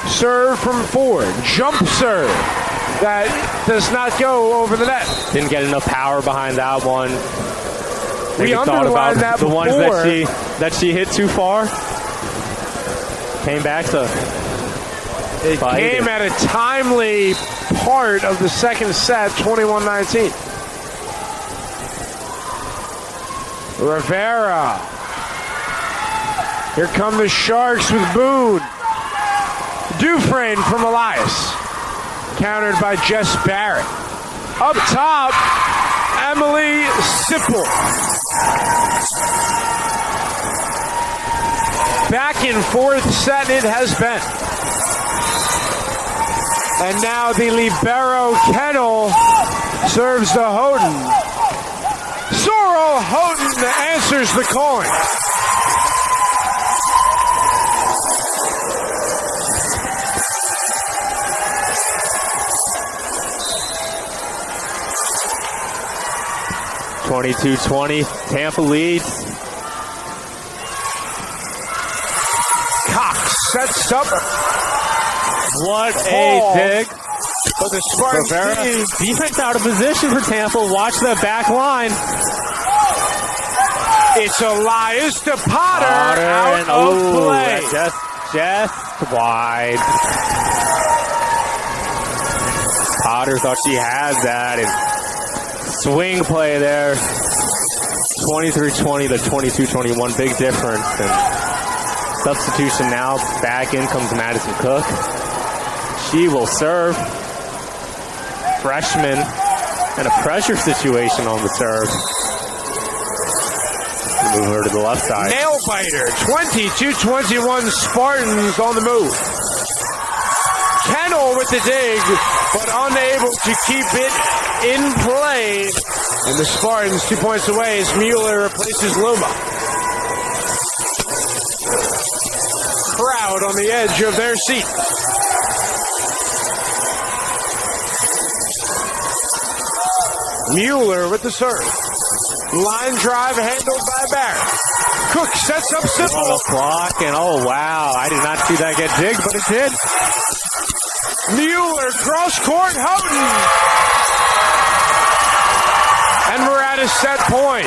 Serve from Ford. Jump serve. That does not go over the net. Didn't get enough power behind that one. We underlined that the before. ones that she hit too far. Came back to it came at a timely part of the second set, 21-19. Rivera. Here come the Sharks with Boone. Dufresne from Elias. Countered by Jess Barrett. Up top, Emily Sipple. Back in fourth set it has been. And now the libero Kettle serves to Houghton. Sorrel Houghton answers the calling. (22-20). Tampa leads. Cox sets up. What a dig. But the Spartans defense out of position for Tampa. Watch that back line. It's Elias to Potter out of play. Just wide. Potter thought she had that. And swing play there. 23-20 to 22-21. Big difference. And substitution now. Back in comes Madison Cook. She will serve. Freshman and a pressure situation on the serve. Move her to the left side. Nail biter. 22-21 Spartans on the move. Kennel with the dig, but unable to keep it in play. And the Spartans 2 points away as Mueller replaces Luma. Crowd on the edge of their seat. Mueller with the serve. Line drive handled by Barrett. Cook sets up Sipple. On the clock, and oh wow, I did not see that get digged, but it did. Mueller cross court, Houghton. And we're at a set point.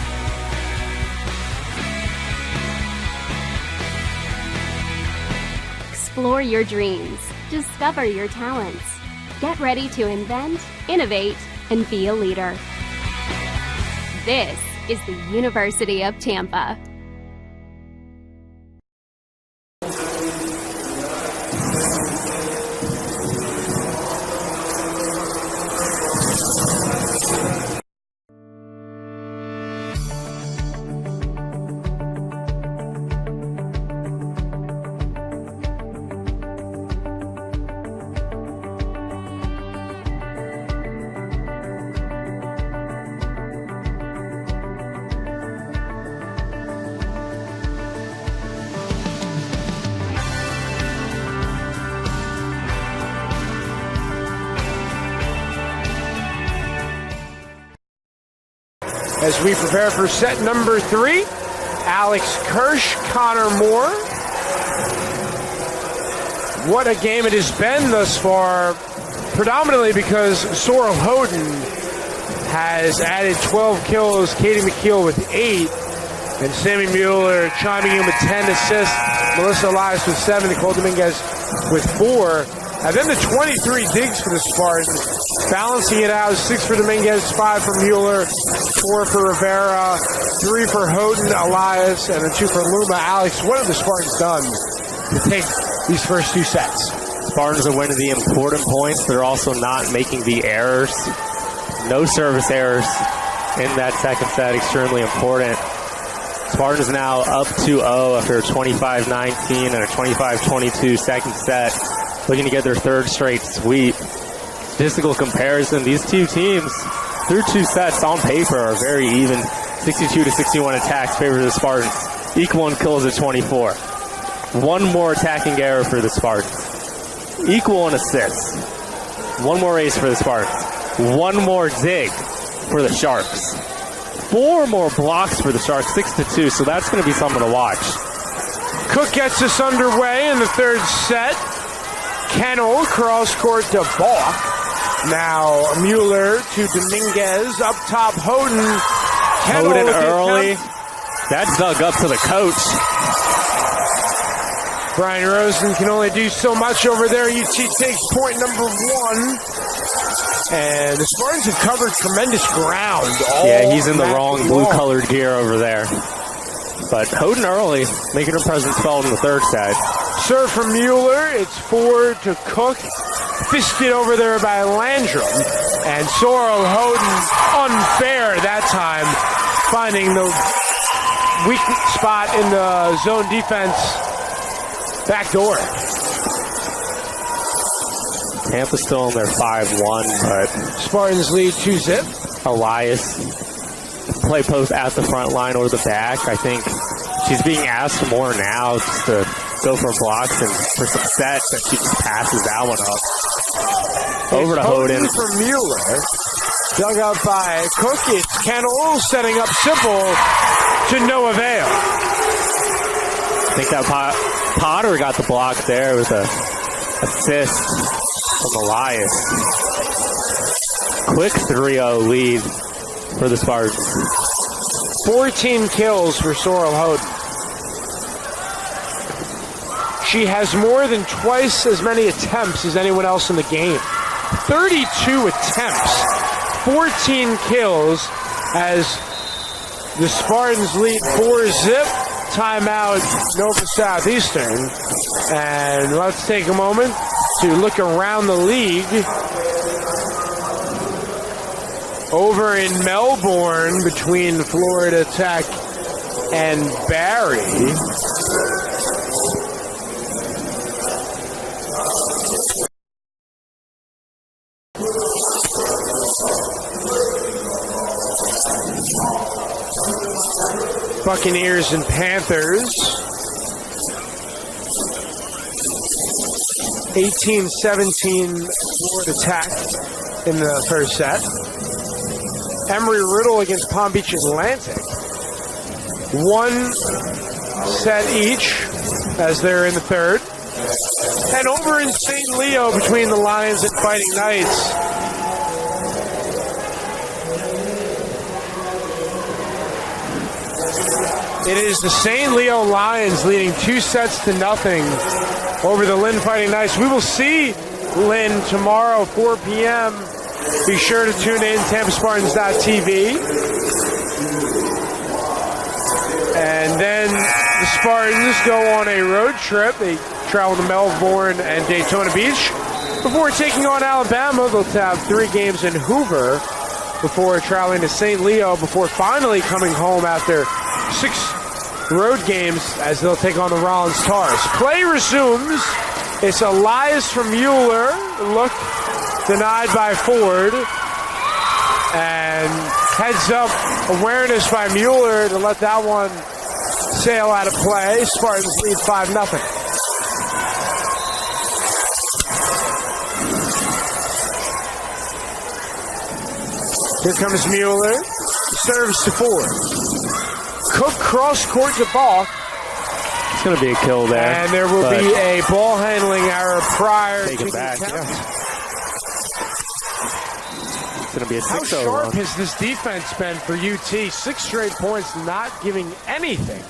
Explore your dreams. Discover your talents. Get ready to invent, innovate, and be a leader. This is the University of Tampa. As we prepare for set number 3, Alex Kirsch, Connor Moore. What a game it has been thus far, predominantly because Sorrel Houghton has added 12 kills, Katie McKeel with 8, and Sammy Mueller chiming in with 10 assists, Melissa Elias with 7, Nicole Dominguez with 4. And then the 23 digs for the Spartans, balancing it out, 6 for Dominguez, 5 for Mueller, 4 for Rivera, 3 for Houghton, Elias, and then 2 for Luma. Alex, what have the Spartans done to take these first 2 sets? Spartans are winning the important points. They're also not making the errors. No service errors in that second set, extremely important. Spartans now up 2-0 after a 25-19 and a 25-22 second set, looking to get their 3rd straight sweep. Statistical comparison, these two teams, through 2 sets on paper, are very even. 62-61 attacks favor the Spartans. Equal in kills at 24. 1 more attacking error for the Spartans. Equal in assists. 1 more ace for the Spartans. 1 more dig for the Sharks. 4 more blocks for the Sharks, 6-2, so that's going to be something to watch. Cook gets us underway in the 3rd set. Kennel cross court to Balk. Now Mueller to Dominguez. Up top, Houghton. Houghton early. That's dug up to the coach. Brian Rosen can only do so much over there. UT takes point number 1. And the Spartans have covered tremendous ground. Yeah, he's in the wrong blue-colored gear over there. But Houghton early, making her presence felt in the 3rd set. Serve from Mueller. It's 4 to Cook. Fisted over there by Landrum. And Sorrel Houghton, unfair that time, finding the weak spot in the zone defense back door. Tampa's still in their 5-1, but Spartans lead 2-zip. Elias play post at the front line or the back. I think she's being asked more now just to go for blocks and for some sets, that she just passes that one up. Over to Houghton. For Mueller. Dug up by Cook. It's Kennel setting up Simple to no avail. I think that Potter got the block there with a assist from Elias. Quick 3-0 lead for the Spartans. 14 kills for Sorrel Houghton. She has more than twice as many attempts as anyone else in the game. 32 attempts, 14 kills as the Spartans lead 4-zip. Timeout, Nova Southeastern. And let's take a moment to look around the league. Over in Melbourne between Florida Tech and Barry. Buccaneers and Panthers. 18-17 Florida Tech in the 1st set. Embry-Riddle against Palm Beach Atlantic. 1 set each as they're in the 3rd. And over in St. Leo between the Lions and Fighting Knights. It is the St. Leo Lions leading 2-0 over the Lynn Fighting Knights. We will see Lynn tomorrow, 4 p.m. Be sure to tune in, TampaSpartans.tv. And then the Spartans go on a road trip. They travel to Melbourne and Daytona Beach before taking on Alabama. They'll have 3 games in Hoover before traveling to St. Leo, before finally coming home after 6 road games as they'll take on the Rollins Tars. Play resumes. It's Elias from Mueller. Look denied by Ford. And heads up awareness by Mueller to let that one sail out of play. Spartans lead 5-0. Here comes Mueller. Serves to Ford. Cook cross court to Balk. It's going to be a kill there. And there will be a ball handling error prior to the back. count. Yeah. It's going to be a 6-0 How sharp run. has this defense been for UT? 6 straight points, not giving anything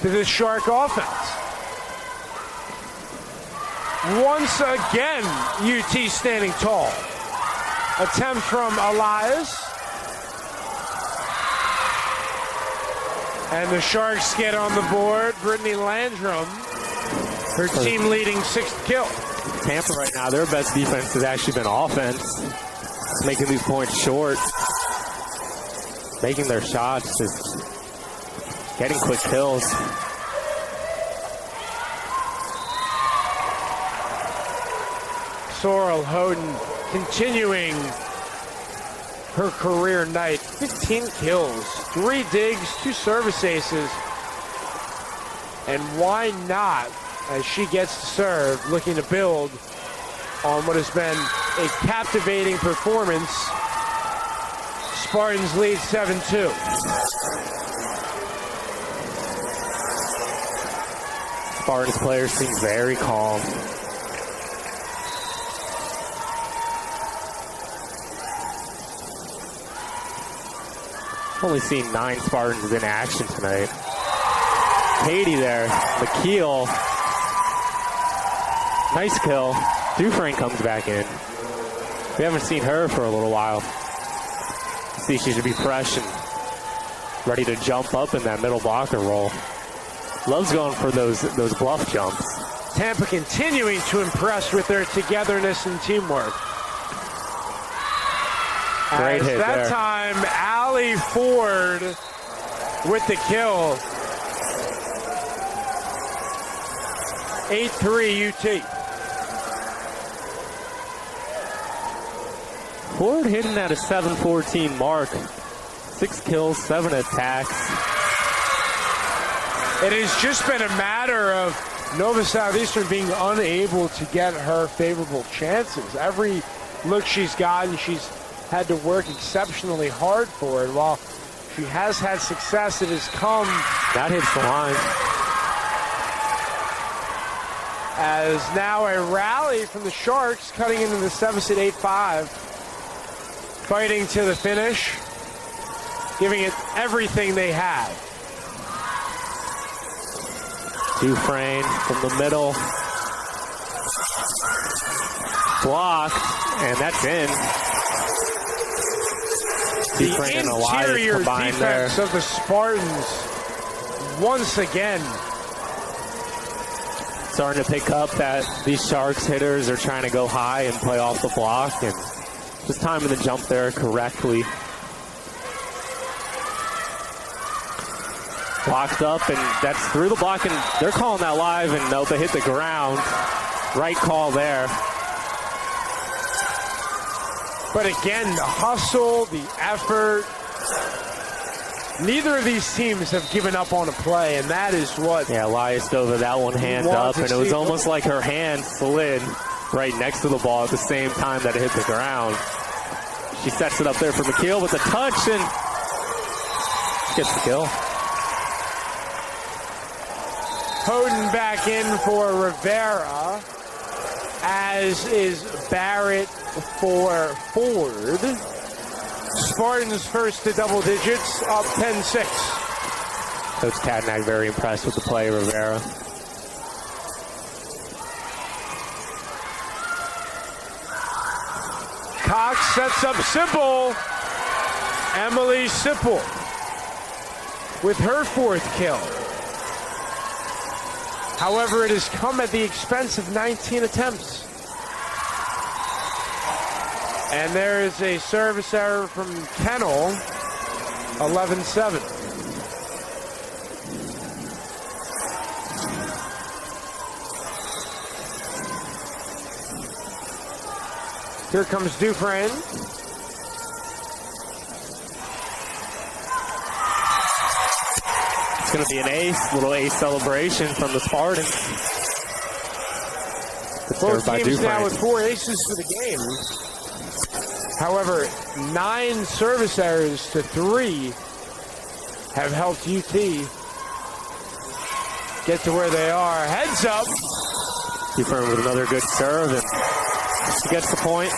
to this Shark offense. Once again, UT standing tall. Attempt from Elias. And the Sharks get on the board. Brittany Landrum, her team leading 6th kill. Tampa right now, their best defense has actually been offense. Making these points short. Making their shots, just getting quick kills. Sorrel Houghton continuing her career night. 15 kills, 3 digs, 2 service aces. And why not, as she gets to serve, looking to build on what has been a captivating performance. Spartans lead 7-2. Spartans players seem very calm. Only seen 9 Spartans in action tonight. Katie there, McKeel. Nice kill. Dufresne comes back in. We haven't seen her for a little while. See, she should be fresh and ready to jump up in that middle blocker roll. Loves going for those bluff jumps. Tampa continuing to impress with their togetherness and teamwork. Great hit that there. Time, Allie Ford with the kill. 8-3 UT. Ford hitting at a 7-14 mark. 6 kills, 7 attacks. It has just been a matter of Nova Southeastern being unable to get her favorable chances. Every look she's gotten, she's had to work exceptionally hard for it. While she has had success, it has come. That hits the line. As now a rally from the Sharks, cutting into the 7-set 8-5. Fighting to the finish, giving it everything they have. Dufresne from the middle. Blocked, and that's in. Dufresne and Elias Interior combined there. defense of the Spartans once again. Starting to pick up that these Sharks hitters are trying to go high and play off the block, and just timing the jump there correctly. Blocked up, and that's through the block, and they're calling that live, and nope, it hit the ground. Right call there. But again, the hustle, the effort. Neither of these teams have given up on a play, and that is what... Yeah, Elias dove with that one hand up, and it was almost like her hand slid right next to the ball at the same time that it hit the ground. She sets it up there for McKeel with a touch, and gets the kill. Houghton back in for Rivera, as is Barrett for Ford. Spartans first to double digits, up 10-6. Coach Tadnack very impressed with the play of Rivera. Cox sets up Sipple. Emily Sipple with her 4th kill. However, it has come at the expense of 19 attempts. And there is a service error from Kennel, 11-7. Here comes Dufresne. It's going to be an ace, little ace celebration from the Spartans. Both teams now with 4 aces for the game. However, 9 service errors to 3 have helped UT get to where they are. Heads up. Dufresne with another good serve, and she gets the point.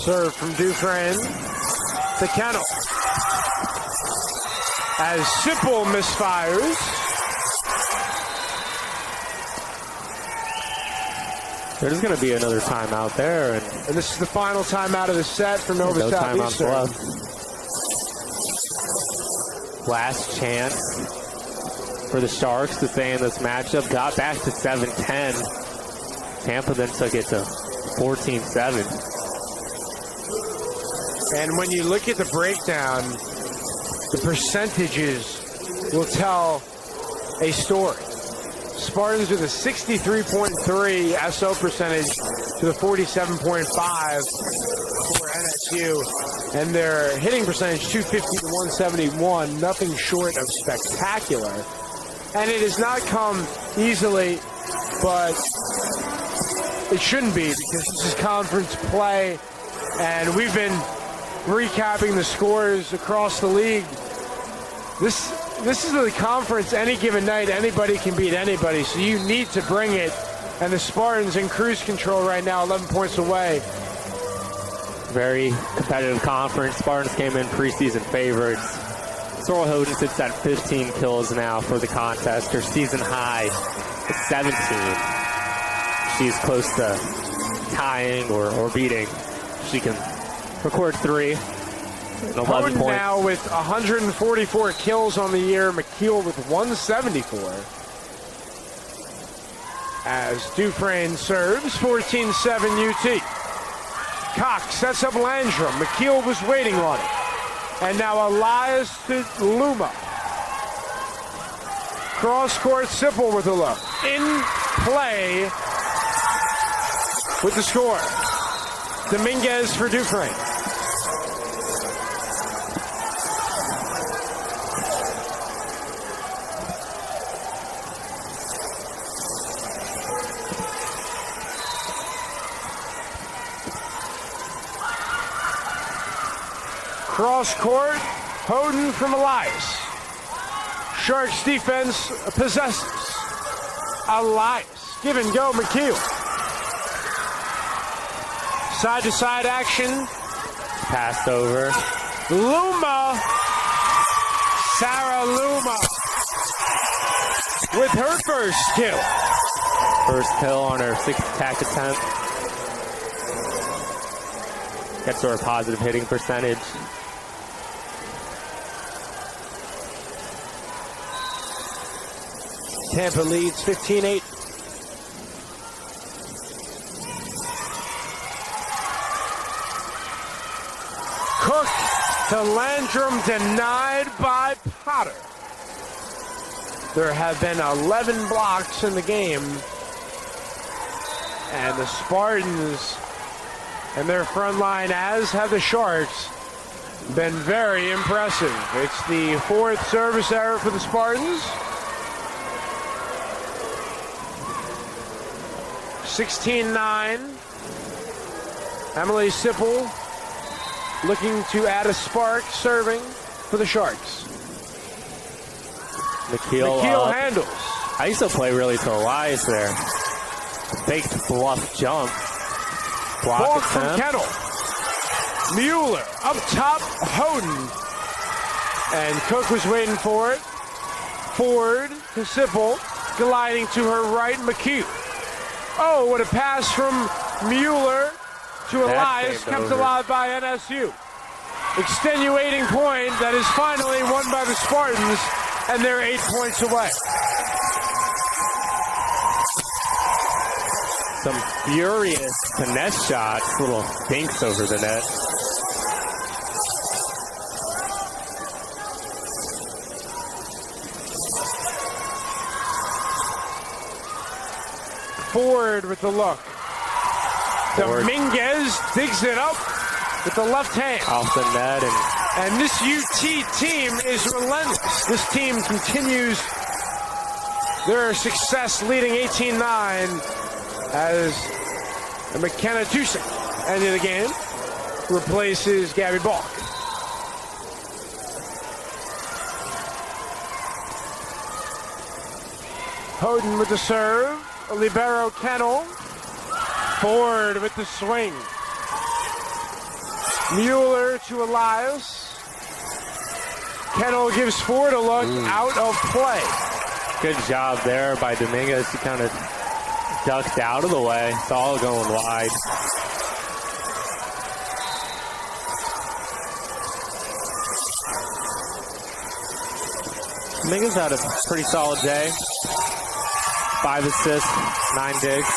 Serve from Dufresne to Kennel. As Sipple misfires. There's going to be another timeout there. And this is the final timeout of the set for Nova no Southeastern. Timeouts left. Last chance for the Sharks to stay in this matchup. Got back to 7-10. Tampa then took it to 14-7. And when you look at the breakdown, the percentages will tell a story. Spartans with a 63.3 SO percentage to the 47.5 for NSU. And their hitting percentage, 250 to 171, nothing short of spectacular. And it has not come easily, but it shouldn't be, because this is conference play, and we've been recapping the scores across the league. This is the conference. Any given night, anybody can beat anybody, so you need to bring it. And the Spartans in cruise control right now, 11 points away. Very competitive conference. Spartans came in preseason favorites. Sorrel Hoden sits at 15 kills now for the contest. Her season high is 17. She's close to tying or beating. She can record 3. 11 Hoden points. now with 144 kills on the year. McKeel with 174. As Dufresne serves, 14-7 UT. Cox sets up Landrum. McKeel was waiting on it. And now Elias to Luma. Cross court, Sipple with a look. In play with the score. Dominguez for Dufresne. Cross court, Hoden from Elias. Sharks defense possesses. Elias, give and go, McKeel. Side to side action. Passed over. Luma. Sarah Luma with her first kill. First kill on her 6th attack attempt. Gets her a positive hitting percentage. Tampa leads 15-8. Cook to Landrum, denied by Potter. There have been 11 blocks in the game. And the Spartans and their front line, as have the Sharks, been very impressive. It's the 4th service error for the Spartans. 16-9. Emily Sipple looking to add a spark, serving for the Sharks. McKeel handles. I used to play really to Elias there. Baked bluff jump. Block from Kennel. Mueller up top, Houghton. And Cook was waiting for it. Ford to Sipple, gliding to her right, McHugh. Oh, what a pass from Mueller to Elias, kept alive by NSU. Extenuating point that is finally won by the Spartans, and they're 8 points away. Some furious finesse shots, little dinks over the net. Ford with the look. Dominguez digs it up with the left hand. Off the net. And this UT team is relentless. This team continues their success, leading 18-9 as McKenna Tusick, end of the game, replaces Gabby Balk. Houghton with the serve. Libero Kennel. Ford with the swing. Mueller to Elias. Kennel gives Ford a look, out of play. Good job there by Dominguez. He kind of ducked out of the way. It's all going wide. Dominguez had a pretty solid day. 5 assists, 9 digs.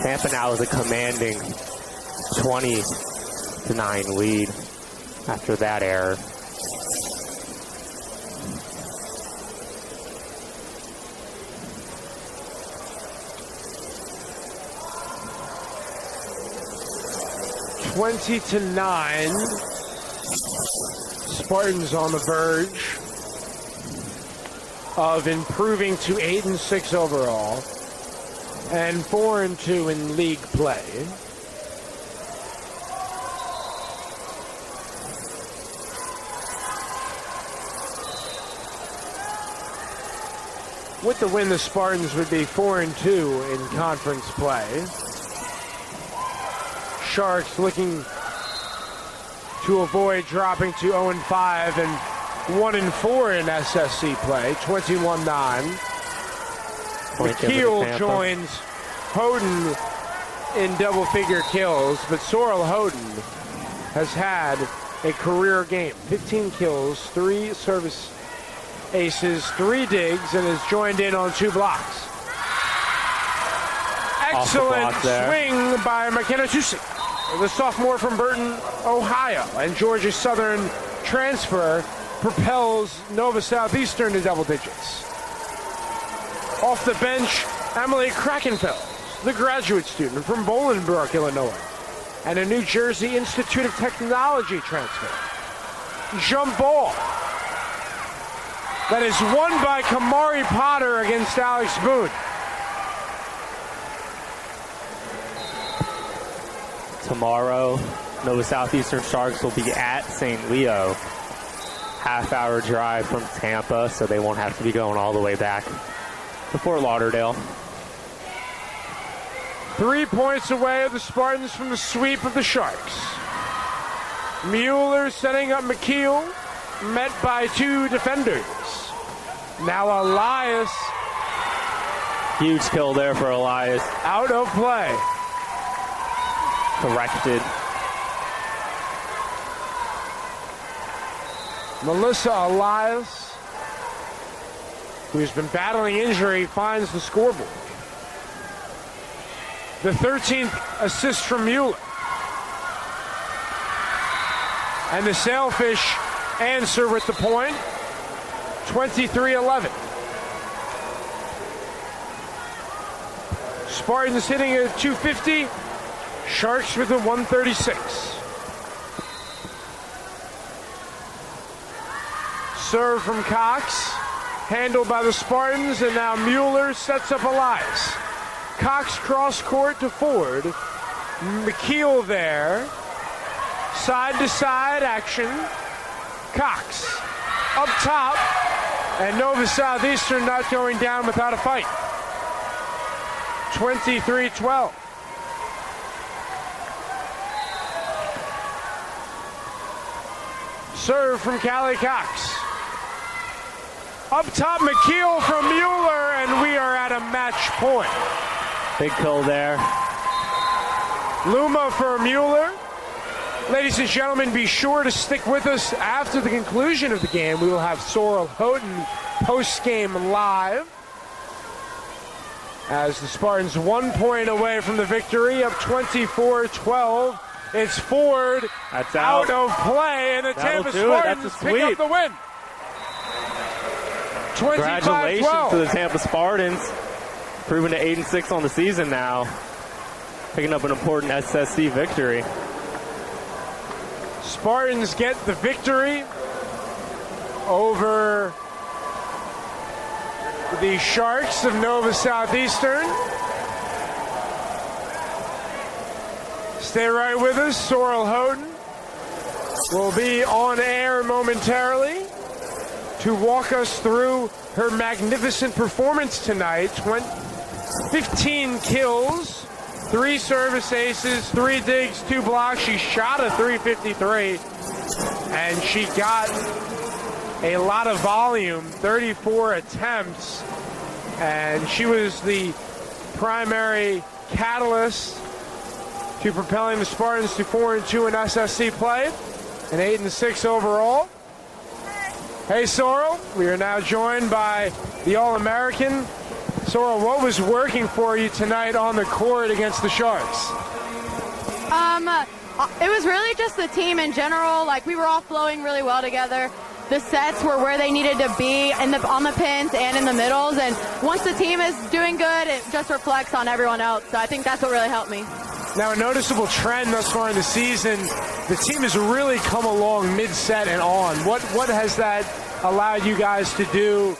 Tampa now is a commanding 20-9 lead after that error. (20-9). Spartans on the verge of improving to 8-6 overall and 4-2 in league play. With the win, the Spartans would be 4-2 in conference play. Sharks looking to avoid dropping to 0-5 and 1-4 in SSC play, 21-9. McKeel joins Houghton in double-figure kills, but Sorrel Houghton has had a career game. 15 kills, 3 service aces, 3 digs, and has joined in on 2 blocks. Excellent swing by McKenna Tusick, the sophomore from Burton, Ohio, and Georgia Southern transfer propels Nova Southeastern to double digits. Off the bench, Emily Krakenfeld, the graduate student from Bolingbrook, Illinois, and a New Jersey Institute of Technology transfer. Jump ball that is won by Kamari Potter against Alex Boone. Tomorrow, Nova Southeastern Sharks will be at St. Leo. Half-hour drive from Tampa, so they won't have to be going all the way back to Fort Lauderdale. 3 points away are the Spartans from the sweep of the Sharks. Mueller setting up McKeel, met by 2 defenders. Now Elias. Huge kill there for Elias. Out of play. Corrected. Melissa Elias, who's been battling injury, finds the scoreboard. The 13th assist from Mueller. And the Sailfish answer with the point, 23-11. Spartans hitting at 250, Sharks with a 136. Serve from Cox, handled by the Spartans, and now Mueller sets up Elias. Cox cross court to Ford. McKeel there. Side to side action. Cox up top, and Nova Southeastern not going down without a fight. 23-12. serve from Callie Cox. Up top, McKeel from Mueller, and we are at a match point. Big kill there. Luma for Mueller. Ladies and gentlemen, be sure to stick with us after the conclusion of the game. We will have Sorrel Houghton post-game live as the Spartans 1 point away from the victory, up 24-12. It's Ford out of play, and the Tampa Spartans pick up the win. 25-12. Congratulations to the Tampa Spartans, proving to 8-6 on the season now, picking up an important SSC victory. Spartans get the victory over the Sharks of Nova Southeastern. Stay right with us. Sorrel Houghton will be on air momentarily to walk us through her magnificent performance tonight. 15 kills, 3 service aces, 3 digs, 2 blocks. She shot a .353, and she got a lot of volume, 34 attempts, and she was the primary catalyst to propelling the Spartans to 4-2 in SSC play and 8-6 overall. Hey, Sorrel, we are now joined by the All-American. Sorrel, what was working for you tonight on the court against the Sharks? It was really just the team in general. Like, we were all flowing really well together. The sets were where they needed to be on the pins and in the middles. And once the team is doing good, it just reflects on everyone else. So I think that's what really helped me. Now, a noticeable trend thus far in the season, the team has really come along mid-set and on. What has that allowed you guys to do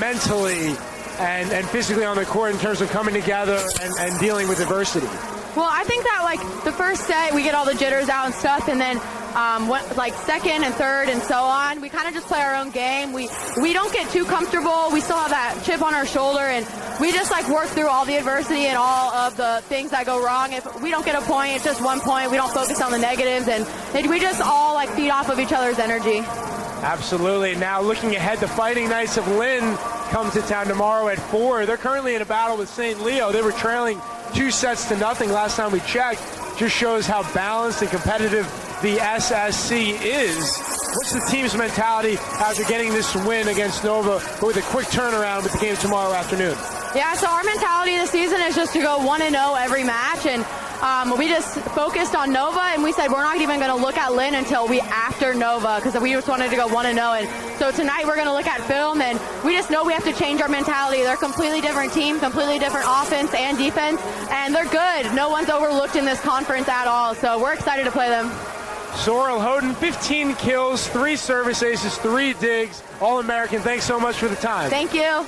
mentally and physically on the court in terms of coming together and dealing with adversity? Well, I think that, like, the first set, we get all the jitters out and stuff, and then like second and third and so on, we kind of just play our own game. We don't get too comfortable. We still have that chip on our shoulder, and we just like work through all the adversity and all of the things that go wrong. If we don't get a point, it's just 1 point. We don't focus on the negatives, and we just all like feed off of each other's energy. Absolutely. Now looking ahead, the Fighting Knights of Lynn come to town tomorrow at 4. They're currently in a battle with St. Leo. They were trailing 2-0 last time we checked. Just shows how balanced and competitive the SSC is. What's the team's mentality after getting this win against Nova, but with a quick turnaround with the game tomorrow afternoon? Yeah, so our mentality this season is just to go 1-0 every match, and we just focused on Nova, and we said we're not even going to look at Lynn until after Nova, because we just wanted to go 1-0. And so tonight we're going to look at film, and we just know we have to change our mentality. They're a completely different team, completely different offense and defense, and they're good. No one's overlooked in this conference at all, so we're excited to play them. Sorrel Houghton, 15 kills, 3 service aces, 3 digs. All-American, thanks so much for the time. Thank you.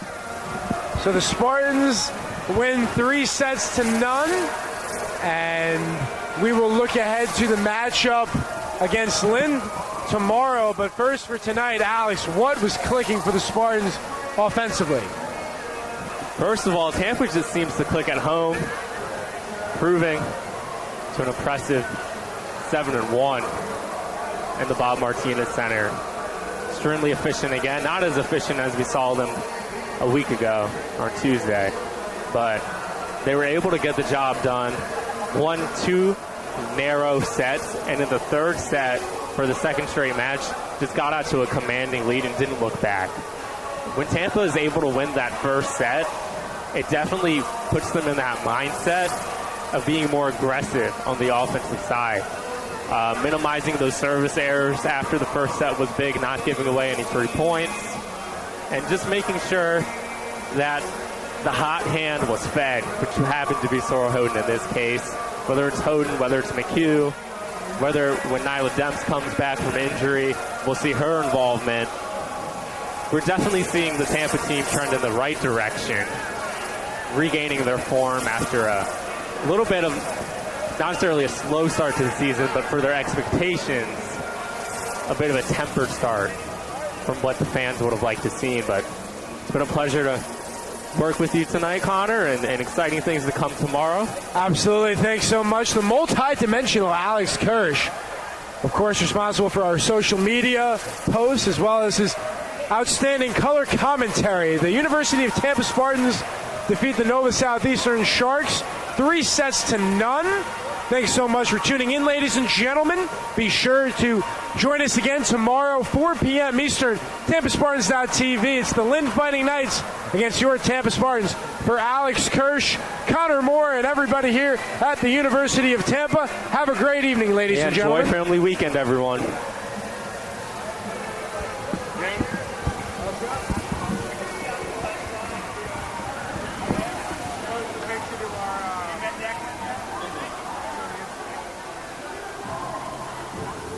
So the Spartans win 3-0, and we will look ahead to the matchup against Lynn tomorrow. But first for tonight, Alex, what was clicking for the Spartans offensively? First of all, Tampa just seems to click at home, proving to an impressive 7-1 in the Bob Martinez Center. Extremely efficient again, not as efficient as we saw them a week ago on Tuesday, but they were able to get the job done. 1-2 narrow sets, and in the third set for the second straight match, just got out to a commanding lead and didn't look back. When Tampa is able to win that first set, it definitely puts them in that mindset of being more aggressive on the offensive side. Minimizing those service errors after the first set was big, not giving away any 3 points, and just making sure that the hot hand was fed, which happened to be Sorrel Houghton in this case. Whether it's Houghton, whether it's McHugh, whether when Nyla Demps comes back from injury, we'll see her involvement. We're definitely seeing the Tampa team trend in the right direction, regaining their form after a little bit of, not necessarily a slow start to the season, but for their expectations, a bit of a tempered start from what the fans would have liked to see. But it's been a pleasure to work with you tonight, Connor, and exciting things to come tomorrow. Absolutely. Thanks so much. The multi-dimensional Alex Kirsch of course, responsible for our social media posts as well as his outstanding color commentary. The University of Tampa Spartans defeat the Nova Southeastern Sharks 3-0. Thanks so much for tuning in, ladies and gentlemen. Be sure to join us again tomorrow, 4 p.m. Eastern, TampaSpartans.tv. It's the Lynn Fighting Knights against your Tampa Spartans. For Alex Kirsch, Connor Moore, and everybody here at the University of Tampa, have a great evening, ladies and gentlemen. Enjoy family weekend, everyone.